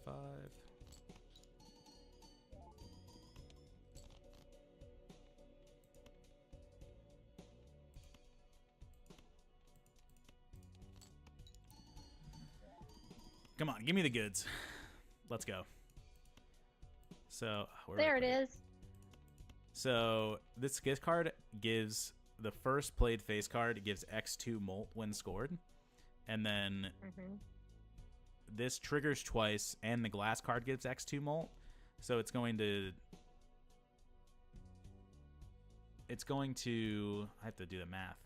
S1: Five. Come on, give me the goods. Let's go. So
S2: there it is.
S1: So this gift card gives the first played face card. It gives X2 molt when scored, and then this triggers twice, and the glass card gives X2 molt. So it's going to... I have to do the math.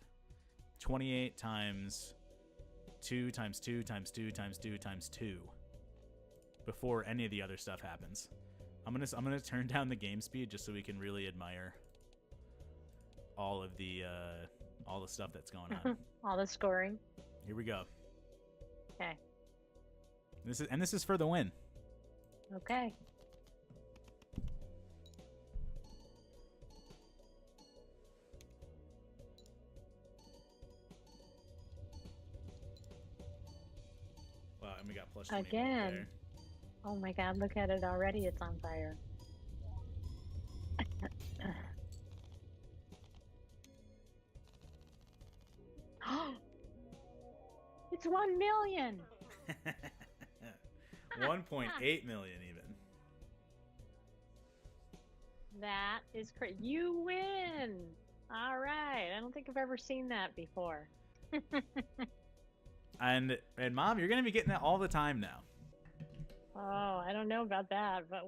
S1: 28 times 2 times 2 times 2 times 2 times 2 before any of the other stuff happens. I'm gonna turn down the game speed just so we can really admire all the stuff that's going on.
S2: All the scoring.
S1: Here we go.
S2: Okay.
S1: This is for the win.
S2: Okay.
S1: Wow, and we got plus 20
S2: Again.
S1: there.
S2: Oh my god, look at it already. It's on fire. It's 1 million.
S1: 1.8 million even.
S2: That is crazy. You win. All right. I don't think I've ever seen that before.
S1: And Mom, you're gonna be getting that all the time now.
S2: Oh, I don't know about that, but